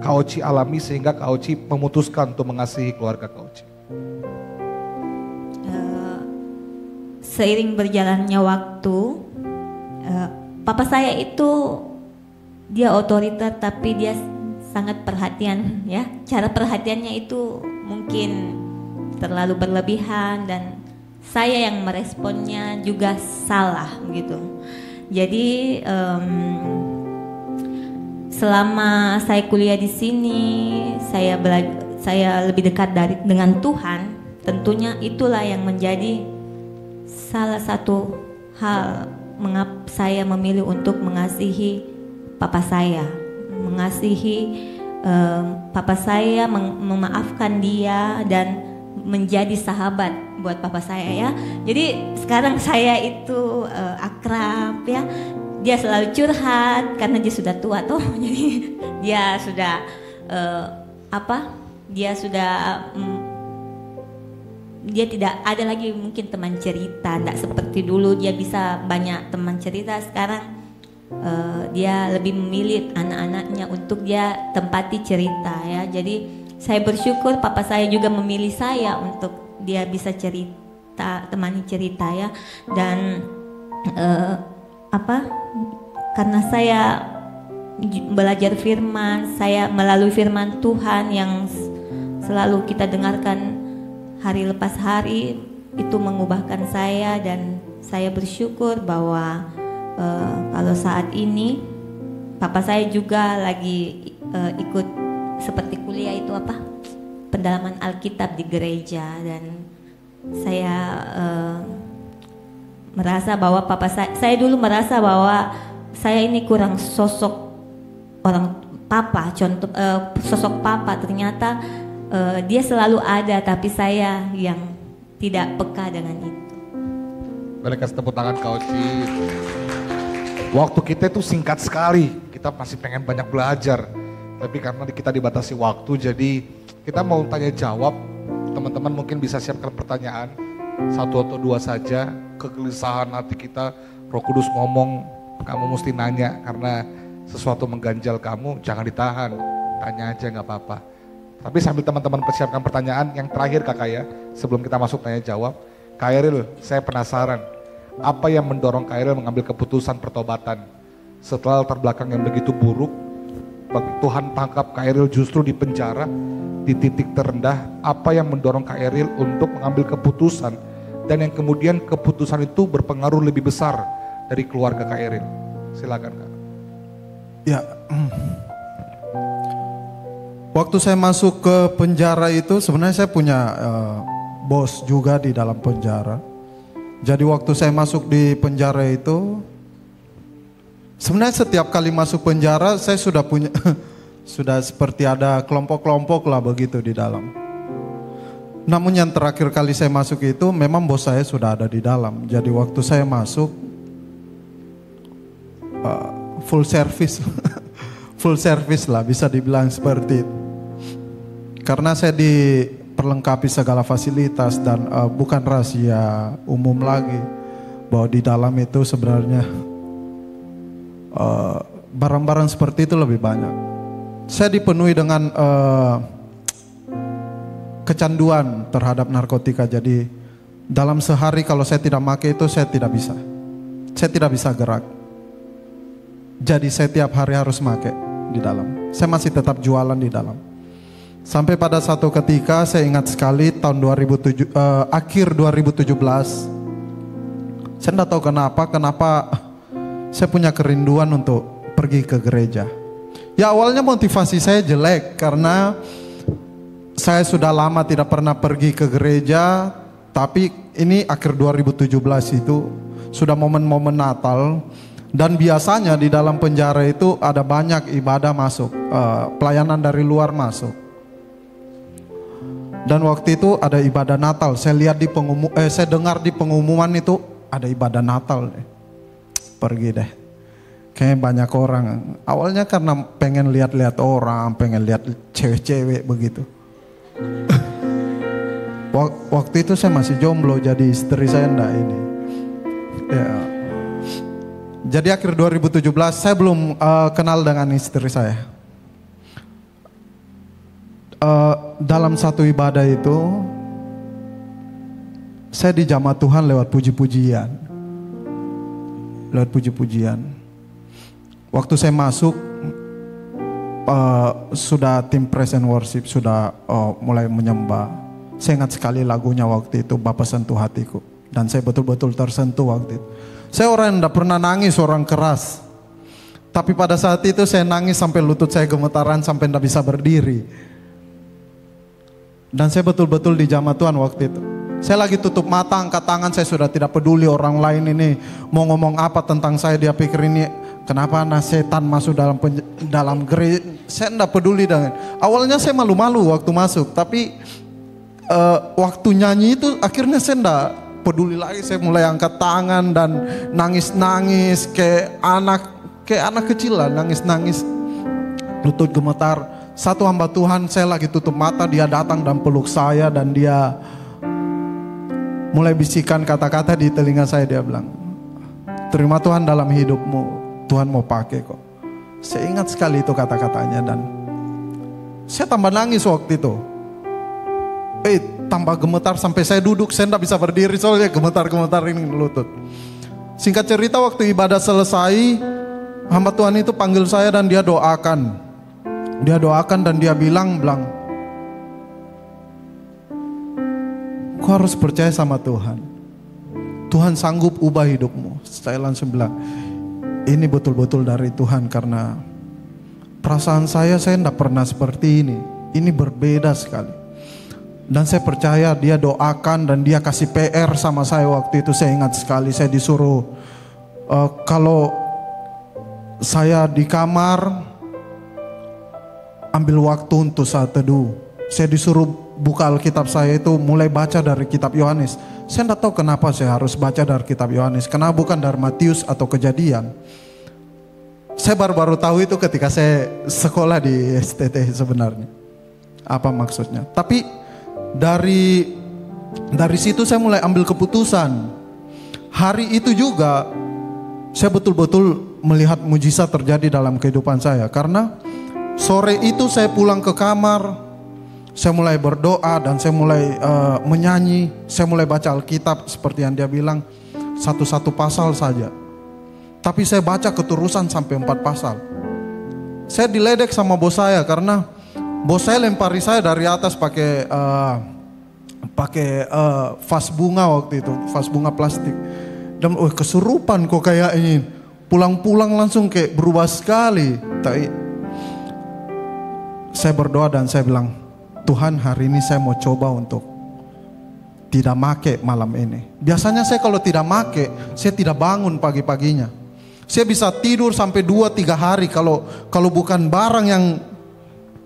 Kak Oci alami sehingga Kak Oci memutuskan untuk mengasihi keluarga Kak Oci? Seiring berjalannya waktu, papa saya itu dia otoriter, tapi dia sangat perhatian ya. Cara perhatiannya itu mungkin terlalu berlebihan dan saya yang meresponnya juga salah gitu. Jadi selama saya kuliah di sini, saya lebih dekat dengan Tuhan. Tentunya itulah yang menjadi salah satu hal mengapa saya memilih untuk mengasihi papa saya, papa saya, memaafkan dia dan menjadi sahabat buat papa saya ya. Jadi sekarang saya itu akrab ya. Dia selalu curhat karena dia sudah tua toh. Jadi dia sudah dia tidak ada lagi mungkin teman cerita, tidak seperti dulu dia bisa banyak teman cerita. Sekarang dia lebih memilih anak-anaknya untuk dia tempati cerita ya. Jadi saya bersyukur papa saya juga memilih saya untuk dia bisa cerita, temani cerita ya. Dan karena saya belajar firman, saya melalui firman Tuhan yang selalu kita dengarkan hari lepas hari, itu mengubahkan saya. Dan saya bersyukur bahwa kalau saat ini papa saya juga lagi ikut seperti kuliah itu pendalaman Alkitab di gereja. Dan saya merasa bahwa saya dulu merasa bahwa saya ini kurang sosok orang papa, contoh sosok papa. Ternyata dia selalu ada, tapi saya yang tidak peka dengan itu. Boleh kasih tepuk tangan Kak Oci. Waktu kita itu singkat sekali, kita masih pengen banyak belajar. Tapi karena kita dibatasi waktu, jadi kita mau tanya jawab. Teman-teman mungkin bisa siapkan pertanyaan, 1 atau 2 saja. Kegelisahan hati kita, Roh Kudus ngomong, kamu mesti nanya. Karena sesuatu mengganjal kamu, jangan ditahan. Tanya aja gak apa-apa. Tapi sambil teman-teman persiapkan pertanyaan, yang terakhir Kakak ya, sebelum kita masuk tanya jawab. Kak Eril, saya penasaran, apa yang mendorong Kak Eril mengambil keputusan pertobatan? Setelah latar belakang yang begitu buruk, Tuhan tangkap Kak Eril justru di penjara, di titik terendah. Apa yang mendorong Kak Eril untuk mengambil keputusan, dan yang kemudian keputusan itu berpengaruh lebih besar dari keluarga Kak Eril? Silakan Kak. Ya, waktu saya masuk ke penjara itu sebenarnya saya punya bos juga di dalam penjara. Jadi waktu saya masuk di penjara itu, sebenarnya setiap kali masuk penjara saya sudah punya, sudah seperti ada kelompok-kelompok lah begitu di dalam. Namun yang terakhir kali saya masuk itu memang bos saya sudah ada di dalam. Jadi waktu saya masuk full service, full service lah bisa dibilang seperti itu. Karena saya diperlengkapi segala fasilitas dan bukan rahasia umum lagi bahwa di dalam itu sebenarnya barang-barang seperti itu lebih banyak. Saya dipenuhi dengan kecanduan terhadap narkotika. Jadi dalam sehari kalau saya tidak pakai itu saya tidak bisa gerak. Jadi saya tiap hari harus pakai di dalam. Saya masih tetap jualan di dalam. Sampai pada satu ketika saya ingat sekali tahun akhir 2017, saya tidak tahu kenapa saya punya kerinduan untuk pergi ke gereja. Ya awalnya motivasi saya jelek karena saya sudah lama tidak pernah pergi ke gereja. Tapi ini akhir 2017 itu sudah momen-momen Natal. Dan biasanya di dalam penjara itu ada banyak ibadah masuk, pelayanan dari luar masuk. Dan waktu itu ada ibadah Natal. Saya lihat saya dengar di pengumuman itu ada ibadah Natal deh. Pergi deh. Kayaknya banyak orang. Awalnya karena pengen lihat-lihat orang, pengen lihat cewek-cewek begitu. Waktu itu saya masih jomblo, jadi istri saya enggak ini. Ya. Jadi akhir 2017 saya belum kenal dengan istri saya. Dalam satu ibadah itu saya dijamah Tuhan lewat puji-pujian. Waktu saya masuk sudah tim praise and worship sudah mulai menyembah. Saya ingat sekali lagunya waktu itu, Bapa Sentuh Hatiku. Dan saya betul-betul tersentuh waktu itu. Saya orang yang tidak pernah nangis, orang keras. Tapi pada saat itu saya nangis sampai lutut saya gemetaran, sampai tidak bisa berdiri. Dan saya betul-betul dijamah Tuhan waktu itu. Saya lagi tutup mata, angkat tangan, saya sudah tidak peduli orang lain ini mau ngomong apa tentang saya. Dia pikir ini kenapa anak setan masuk dalam gereja. Saya tidak peduli dengan. Awalnya saya malu-malu waktu masuk, tapi waktu nyanyi itu akhirnya saya tidak peduli lagi. Saya mulai angkat tangan dan nangis-nangis kayak anak kecil lah, nangis-nangis, lutut gemetar. Satu hamba Tuhan, saya lagi tutup mata, dia datang dan peluk saya dan dia mulai bisikan kata-kata di telinga saya. Dia bilang, terima Tuhan dalam hidupmu, Tuhan mau pakai kok. Saya ingat sekali itu kata-katanya dan saya tambah nangis waktu itu. Tambah gemetar sampai saya duduk, saya tidak bisa berdiri soalnya gemetar-gemetar ini lutut. Singkat cerita, waktu ibadah selesai, hamba Tuhan itu panggil saya dan dia doakan. Dia doakan dan dia bilang, kau harus percaya sama Tuhan. Tuhan sanggup ubah hidupmu. Saya langsung bilang, ini betul-betul dari Tuhan karena perasaan saya tidak pernah seperti ini. Ini berbeda sekali. Dan saya percaya dia doakan dan dia kasih PR sama saya waktu itu. Saya ingat sekali, saya disuruh kalau saya di kamar ambil waktu untuk saat teduh. Saya disuruh buka Alkitab saya itu mulai baca dari kitab Yohanes. Saya tidak tahu kenapa saya harus baca dari kitab Yohanes, karena bukan dari Matius atau Kejadian. Saya baru-baru tahu itu ketika saya sekolah di STT sebenarnya. Apa maksudnya? Tapi dari situ saya mulai ambil keputusan. Hari itu juga saya betul-betul melihat mujizat terjadi dalam kehidupan saya. Karena sore itu saya pulang ke kamar, saya mulai berdoa dan saya mulai menyanyi. Saya mulai baca Alkitab seperti yang dia bilang, satu-satu pasal saja. Tapi saya baca keterusan sampai 4 pasal. Saya diledek sama bos saya karena bos saya lempari saya dari atas pakai vas bunga waktu itu, vas bunga plastik. Dan kesurupan kok kayak ini. Pulang-pulang langsung kayak berubah sekali. Tapi saya berdoa dan saya bilang, Tuhan hari ini saya mau coba untuk tidak make malam ini. Biasanya saya kalau tidak make, saya tidak bangun pagi-paginya. Saya bisa tidur sampai 2-3 hari kalau bukan barang yang,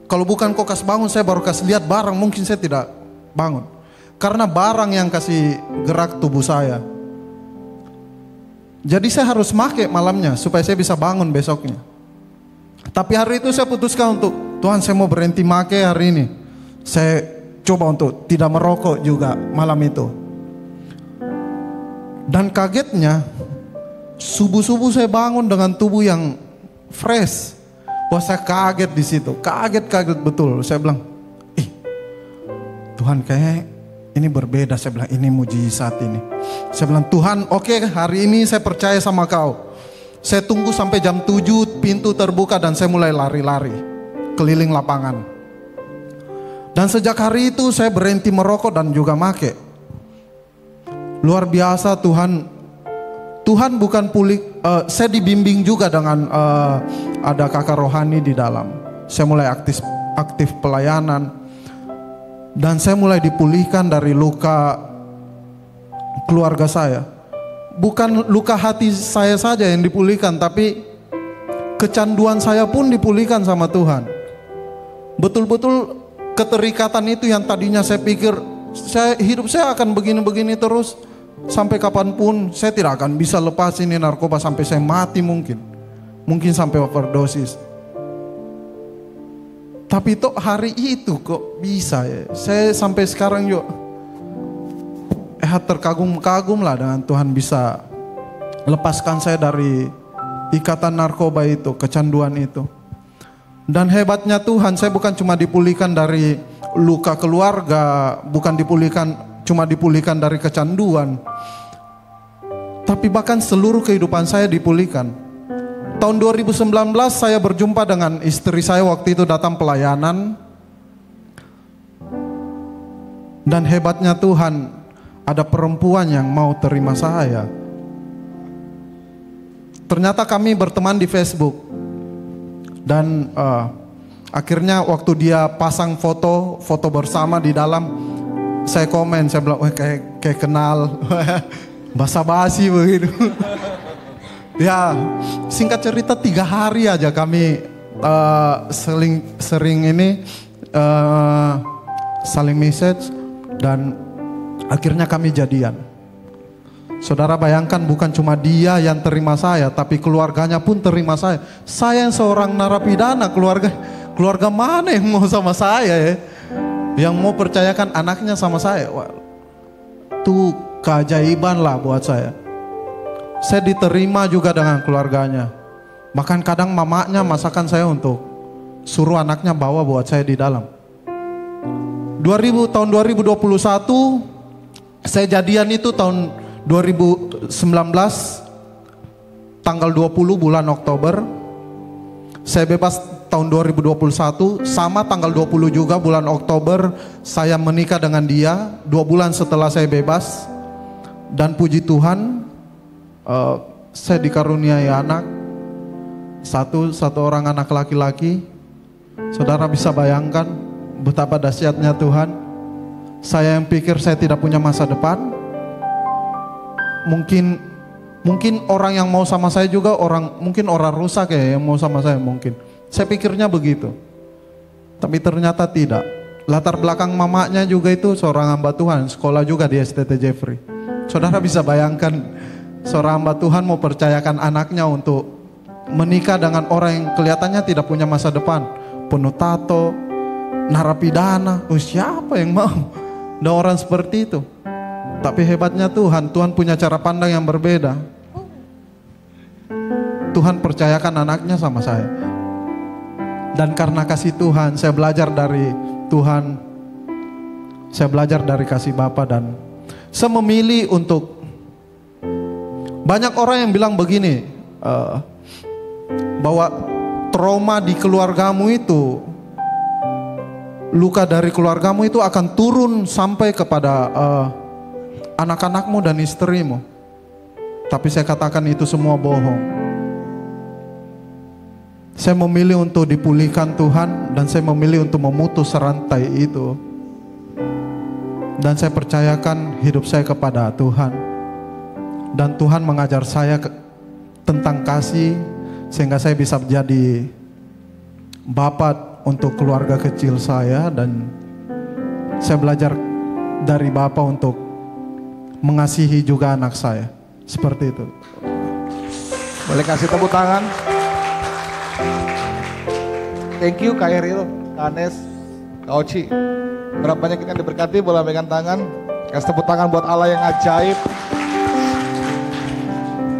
kalau bukan kok kasih bangun, saya baru kasih lihat barang, mungkin saya tidak bangun. Karena barang yang kasih gerak tubuh saya. Jadi saya harus make malamnya supaya saya bisa bangun besoknya. Tapi hari itu saya putuskan untuk, Tuhan saya mau berhenti make hari ini. Saya coba untuk tidak merokok juga malam itu. Dan kagetnya, subuh-subuh saya bangun dengan tubuh yang fresh. Wah, saya kaget di situ, kaget betul. Saya bilang, Tuhan kayak ini berbeda. Saya bilang, ini mujizat ini. Saya bilang, Tuhan oke, hari ini saya percaya sama kau. Saya tunggu sampai jam 7 pintu terbuka dan saya mulai lari-lari keliling lapangan. Dan sejak hari itu saya berhenti merokok dan juga make. Luar biasa Tuhan bukan saya dibimbing juga dengan ada kakak rohani di dalam. Saya mulai aktif pelayanan. Dan saya mulai dipulihkan dari luka keluarga saya. Bukan luka hati saya saja yang dipulihkan, tapi kecanduan saya pun dipulihkan sama Tuhan. Betul-betul keterikatan itu yang tadinya saya pikir hidup saya akan begini-begini terus sampai kapanpun, saya tidak akan bisa lepas ini narkoba sampai saya mati mungkin sampai overdosis. Tapi itu hari itu kok bisa ya. Saya sampai sekarang juga terkagum-kagum lah dengan Tuhan bisa lepaskan saya dari ikatan narkoba itu, kecanduan itu. Dan hebatnya Tuhan, saya bukan cuma dipulihkan dari luka keluarga, bukan cuma dipulihkan dari kecanduan, tapi bahkan seluruh kehidupan saya dipulihkan. Tahun 2019 saya berjumpa dengan istri saya waktu itu datang pelayanan. Dan hebatnya Tuhan, ada perempuan yang mau terima saya. Ternyata kami berteman di Facebook. Dan akhirnya waktu dia pasang foto bersama di dalam, saya komen, saya bilang, wah kayak kenal, basa-basi begitu. Ya, singkat cerita 3 hari aja kami sering ini saling message dan akhirnya kami jadian. Saudara bayangkan, bukan cuma dia yang terima saya, tapi keluarganya pun terima saya. Saya yang seorang narapidana, keluarga mana yang mau sama saya ya? Yang mau percayakan anaknya sama saya? Wah, itu keajaiban lah buat saya. Saya diterima juga dengan keluarganya. Bahkan kadang mamanya masakan saya untuk suruh anaknya bawa buat saya di dalam. Tahun 2021 saya jadian itu tahun 2019 tanggal 20 bulan Oktober. Saya bebas tahun 2021, sama tanggal 20 juga bulan Oktober saya menikah dengan dia 2 bulan setelah saya bebas. Dan puji Tuhan, saya dikaruniai anak satu orang anak laki-laki. Saudara bisa bayangkan betapa dahsyatnya Tuhan. Saya yang pikir saya tidak punya masa depan. Mungkin orang yang mau sama saya juga mungkin orang rusak ya yang mau sama saya mungkin. Saya pikirnya begitu. Tapi ternyata tidak. Latar belakang mamanya juga itu seorang hamba Tuhan, sekolah juga di STT Jeffrey. Saudara bisa bayangkan seorang hamba Tuhan mau percayakan anaknya untuk menikah dengan orang yang kelihatannya tidak punya masa depan, penuh tato, narapidana. Siapa yang mau? Ada orang seperti itu. Tapi hebatnya Tuhan punya cara pandang yang berbeda. Tuhan percayakan anaknya sama saya. Dan karena kasih Tuhan, saya belajar dari Tuhan. Saya belajar dari kasih Bapa dan saya memilih untuk, banyak orang yang bilang begini, bahwa trauma di keluargamu itu, luka dari keluargamu itu akan turun sampai kepada anak-anakmu dan istrimu. Tapi saya katakan itu semua bohong. Saya memilih untuk dipulihkan Tuhan, dan saya memilih untuk memutus rantai itu. Dan saya percayakan hidup saya kepada Tuhan. Dan Tuhan mengajar saya tentang kasih, sehingga saya bisa menjadi bapa untuk keluarga kecil saya. Dan saya belajar dari Bapa untuk mengasihi juga anak saya. Seperti itu. Boleh kasih tepuk tangan. Thank you Kak Eril, Kak Anes, Kak Oci. Berapa banyak kita diberkati, boleh pegang tangan. Kasih tepuk tangan buat Allah yang ajaib.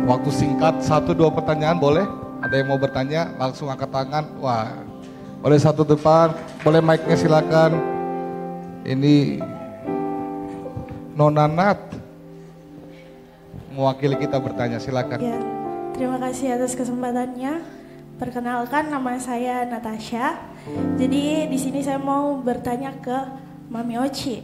Waktu singkat, 1-2 pertanyaan boleh. Ada yang mau bertanya, langsung angkat tangan. Wah, boleh satu depan, boleh mic-nya silakan. Ini Nona Nat mewakili kita bertanya, silakan. Ya, terima kasih atas kesempatannya. Perkenalkan, nama saya Natasha. Jadi di sini saya mau bertanya ke Mami Oci.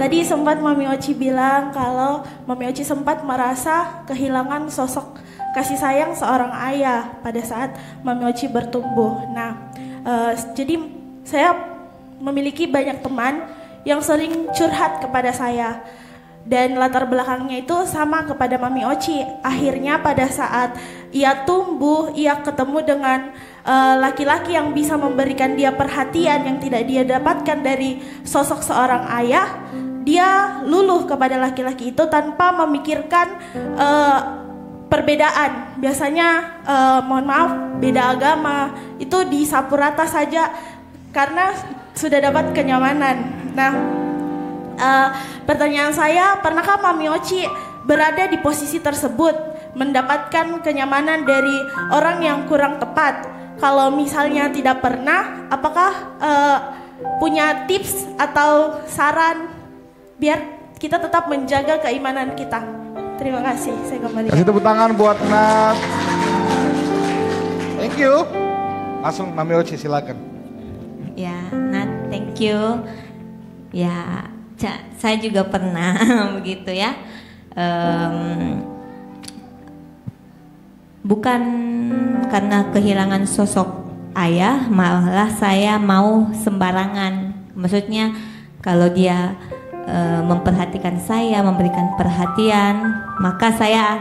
Tadi sempat Mami Oci bilang kalau Mami Oci sempat merasa kehilangan sosok kasih sayang seorang ayah pada saat Mami Oci bertumbuh. Nah, jadi saya memiliki banyak teman yang sering curhat kepada saya. Dan latar belakangnya itu sama kepada Mami Oci. Akhirnya pada saat ia tumbuh, ia ketemu dengan laki-laki yang bisa memberikan dia perhatian yang tidak dia dapatkan dari sosok seorang ayah. Dia luluh kepada laki-laki itu tanpa memikirkan perbedaan. Biasanya mohon maaf, beda agama itu disapu rata saja karena sudah dapat kenyamanan. Nah, pertanyaan saya, pernahkah Mami Oci berada di posisi tersebut, mendapatkan kenyamanan dari orang yang kurang tepat? Kalau misalnya tidak pernah, apakah punya tips atau saran biar kita tetap menjaga keimanan kita? Terima kasih, saya kembali. Kasih tepuk tangan buat Nat. Thank you. Langsung Mami Oci silakan. Ya, Nat, thank you. Ya, saya juga pernah begitu ya. Bukan karena kehilangan sosok ayah, malah saya mau sembarangan. Maksudnya kalau dia memperhatikan saya, memberikan perhatian, maka saya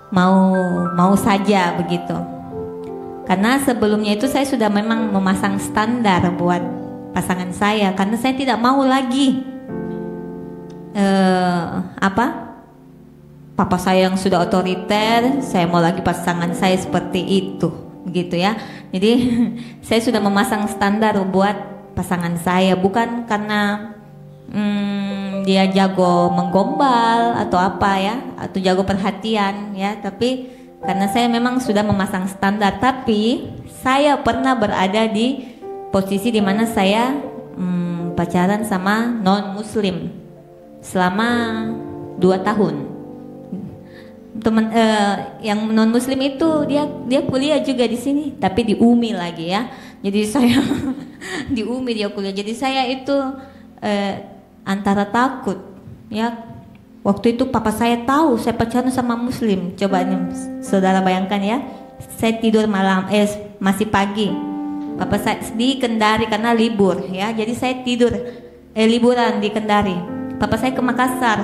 mau saja begitu. Karena sebelumnya itu saya sudah memang memasang standar buat pasangan saya, karena saya tidak mau lagi papa saya yang sudah otoriter, saya mau lagi pasangan saya seperti itu, begitu ya. Jadi saya sudah memasang standar buat pasangan saya, bukan karena dia jago menggombal atau apa ya, atau jago perhatian ya, tapi karena saya memang sudah memasang standar. Tapi saya pernah berada di posisi dimana saya pacaran sama non muslim selama 2 tahun. Teman yang non muslim itu dia kuliah juga di sini, tapi di UMI lagi ya. Jadi saya di UMI dia kuliah. Jadi saya itu antara takut ya. Waktu itu papa saya tahu saya pacaran sama muslim. Coba nih, saudara bayangkan ya. Saya tidur malam, masih pagi. Papa saya di Kendari karena libur ya. Jadi saya tidur liburan di Kendari. Papa saya ke Makassar.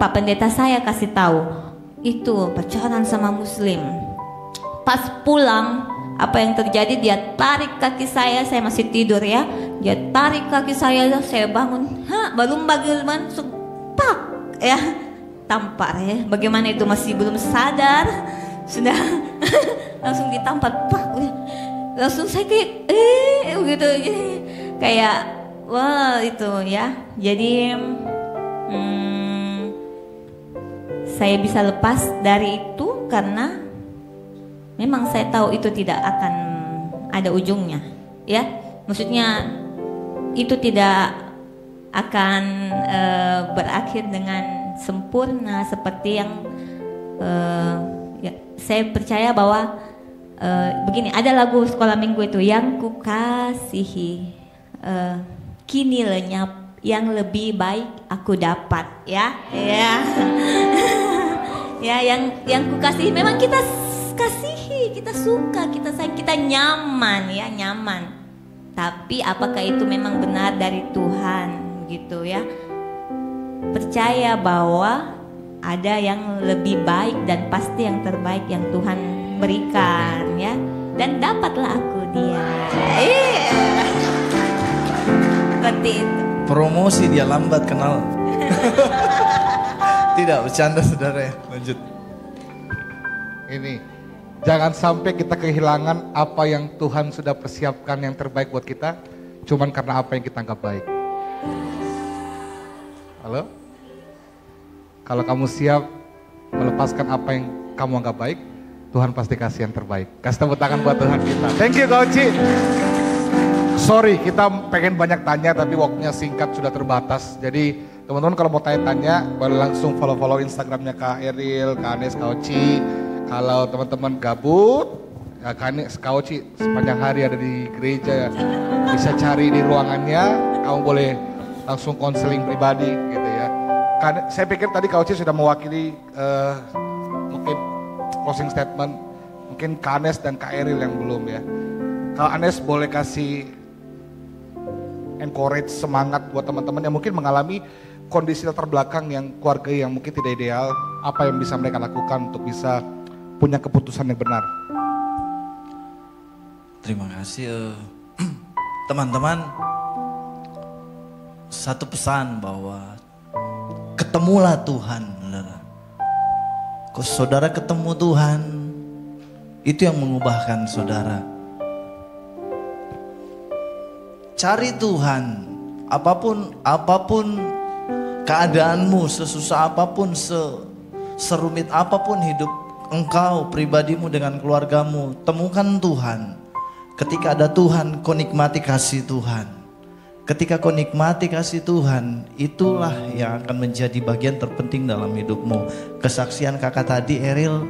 Pak pendeta saya kasih tahu itu pacaran sama muslim. Pas pulang, apa yang terjadi, dia tarik kaki saya masih tidur ya. Dia tarik kaki saya bangun. Baru langsung pak ya, tampar ya. Bagaimana itu, masih belum sadar, sudah langsung ditampar pak. Langsung saya kayak gitu, kayak wah itu ya. Jadi saya bisa lepas dari itu karena memang saya tahu itu tidak akan ada ujungnya ya. Maksudnya itu tidak akan berakhir dengan sempurna seperti yang ya, saya percaya bahwa begini, ada lagu sekolah minggu itu, yang kukasihi kini lenyap, yang lebih baik aku dapat ya. Ya yang kukasihi memang kita kasihi, kita suka, kita sayang, kita nyaman ya, nyaman. Tapi apakah itu memang benar dari Tuhan gitu ya? Percaya bahwa ada yang lebih baik dan pasti yang terbaik yang Tuhan berikan ya. Dan dapatlah aku dia. Seperti itu. Promosi dia lambat kenal. Tidak, bercanda saudara ya. Lanjut. Ini, jangan sampai kita kehilangan apa yang Tuhan sudah persiapkan yang terbaik buat kita, cuman karena apa yang kita anggap baik. Halo? Kalau kamu siap melepaskan apa yang kamu anggap baik, Tuhan pasti kasih yang terbaik. Kasih tepuk tangan buat Tuhan kita. Thank you Kak Oci. Sorry, kita pengen banyak tanya tapi waktunya singkat, sudah terbatas. Jadi teman-teman kalau mau tanya-tanya, boleh langsung follow Instagramnya Kak Eril, Kak Anes, Kak Oci. Kalau teman-teman gabut, ya Kak Oci sepanjang hari ada di gereja, bisa cari di ruangannya, kamu boleh langsung konseling pribadi gitu ya. Saya pikir tadi Kak Oci sudah mewakili mungkin closing statement, mungkin Kak Anes dan Kak Eril yang belum ya. Kak Anes boleh kasih encourage, semangat buat teman-teman yang mungkin mengalami kondisi latar belakang yang keluarga yang mungkin tidak ideal, apa yang bisa mereka lakukan untuk bisa punya keputusan yang benar. Terima kasih teman-teman. Satu pesan bahwa ketemulah Tuhan, saudara. Kalau saudara ketemu Tuhan, itu yang mengubahkan saudara. Cari Tuhan, apapun keadaanmu, sesusah apapun, serumit apapun hidup engkau, pribadimu dengan keluargamu, temukan Tuhan. Ketika ada Tuhan, kau nikmati kasih Tuhan. Ketika kau nikmati kasih Tuhan, itulah yang akan menjadi bagian terpenting dalam hidupmu. Kesaksian kakak tadi, Eril,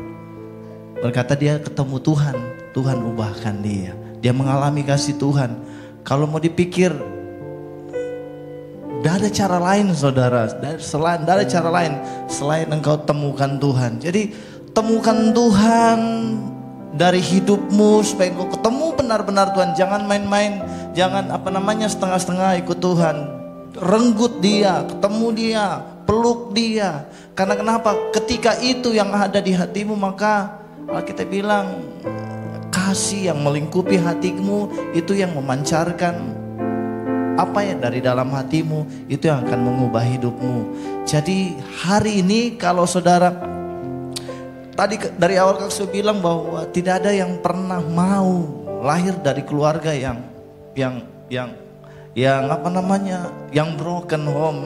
berkata dia ketemu Tuhan, Tuhan ubahkan dia. Dia mengalami kasih Tuhan. Kalau mau dipikir, tidak ada cara lain saudara, tidak ada cara lain selain engkau temukan Tuhan. Jadi temukan Tuhan dari hidupmu supaya engkau ketemu benar-benar Tuhan. Jangan main-main, jangan setengah-setengah ikut Tuhan. Renggut dia, ketemu dia, peluk dia. Karena kenapa? Ketika itu yang ada di hatimu, maka kita bilang kasih yang melingkupi hatimu itu yang memancarkan apa ya dari dalam hatimu, itu yang akan mengubah hidupmu. Jadi hari ini kalau saudara, tadi dari awal kakak sudah bilang bahwa tidak ada yang pernah mau lahir dari keluarga yang broken home.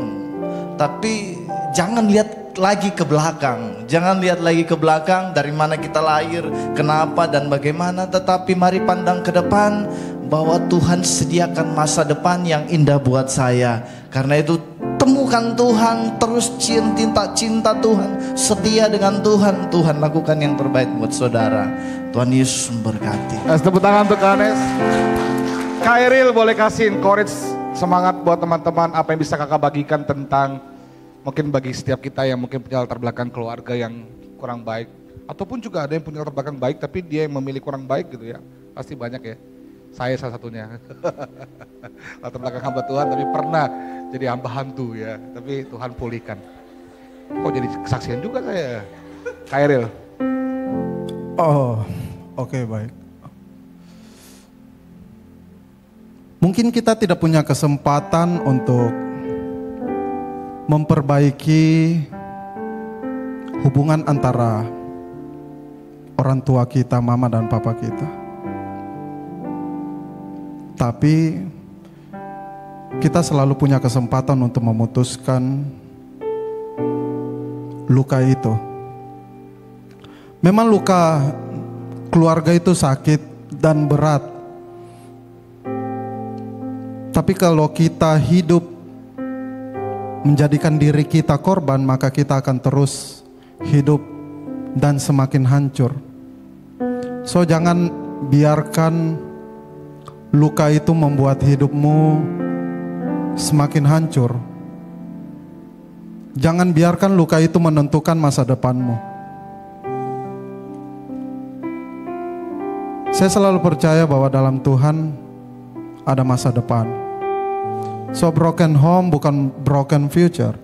Tapi jangan lihat lagi ke belakang, jangan lihat lagi ke belakang dari mana kita lahir, kenapa dan bagaimana. Tetapi mari pandang ke depan bahwa Tuhan sediakan masa depan yang indah buat saya. Karena itu temukan Tuhan, terus cinta Tuhan, setia dengan Tuhan. Tuhan lakukan yang terbaik buat saudara. Tuhan Yesus memberkati. Tepuk tangan untuk Kanes. Kak Eril boleh kasih encourage, semangat buat teman-teman, apa yang bisa kakak bagikan tentang mungkin bagi setiap kita yang mungkin punya latar belakang keluarga yang kurang baik, ataupun juga ada yang punya latar belakang baik tapi dia yang memilih kurang baik gitu ya. Pasti banyak ya. Saya salah satunya. Latar belakang hamba Tuhan tapi pernah jadi hamba hantu ya. Tapi Tuhan pulihkan. Kok jadi kesaksian juga saya. Kak Eril. Oh, oke, baik. Mungkin kita tidak punya kesempatan untuk memperbaiki hubungan antara orang tua kita, mama dan papa kita. Tapi kita selalu punya kesempatan untuk memutuskan luka itu. Memang luka keluarga itu sakit dan berat. Tapi kalau kita hidup menjadikan diri kita korban, maka kita akan terus hidup dan semakin hancur. So jangan biarkan luka itu membuat hidupmu semakin hancur. Jangan biarkan luka itu menentukan masa depanmu. Saya selalu percaya bahwa dalam Tuhan ada masa depan. So broken home bukan broken future.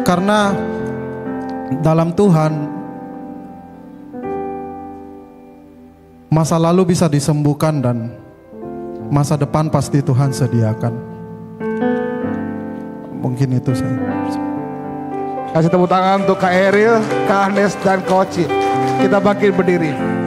Karena dalam Tuhan masa lalu bisa disembuhkan dan masa depan pasti Tuhan sediakan. Mungkin itu saya. Kasih tepuk tangan untuk Kak Eril, Kak Anes dan Koci. Kita bangkit berdiri.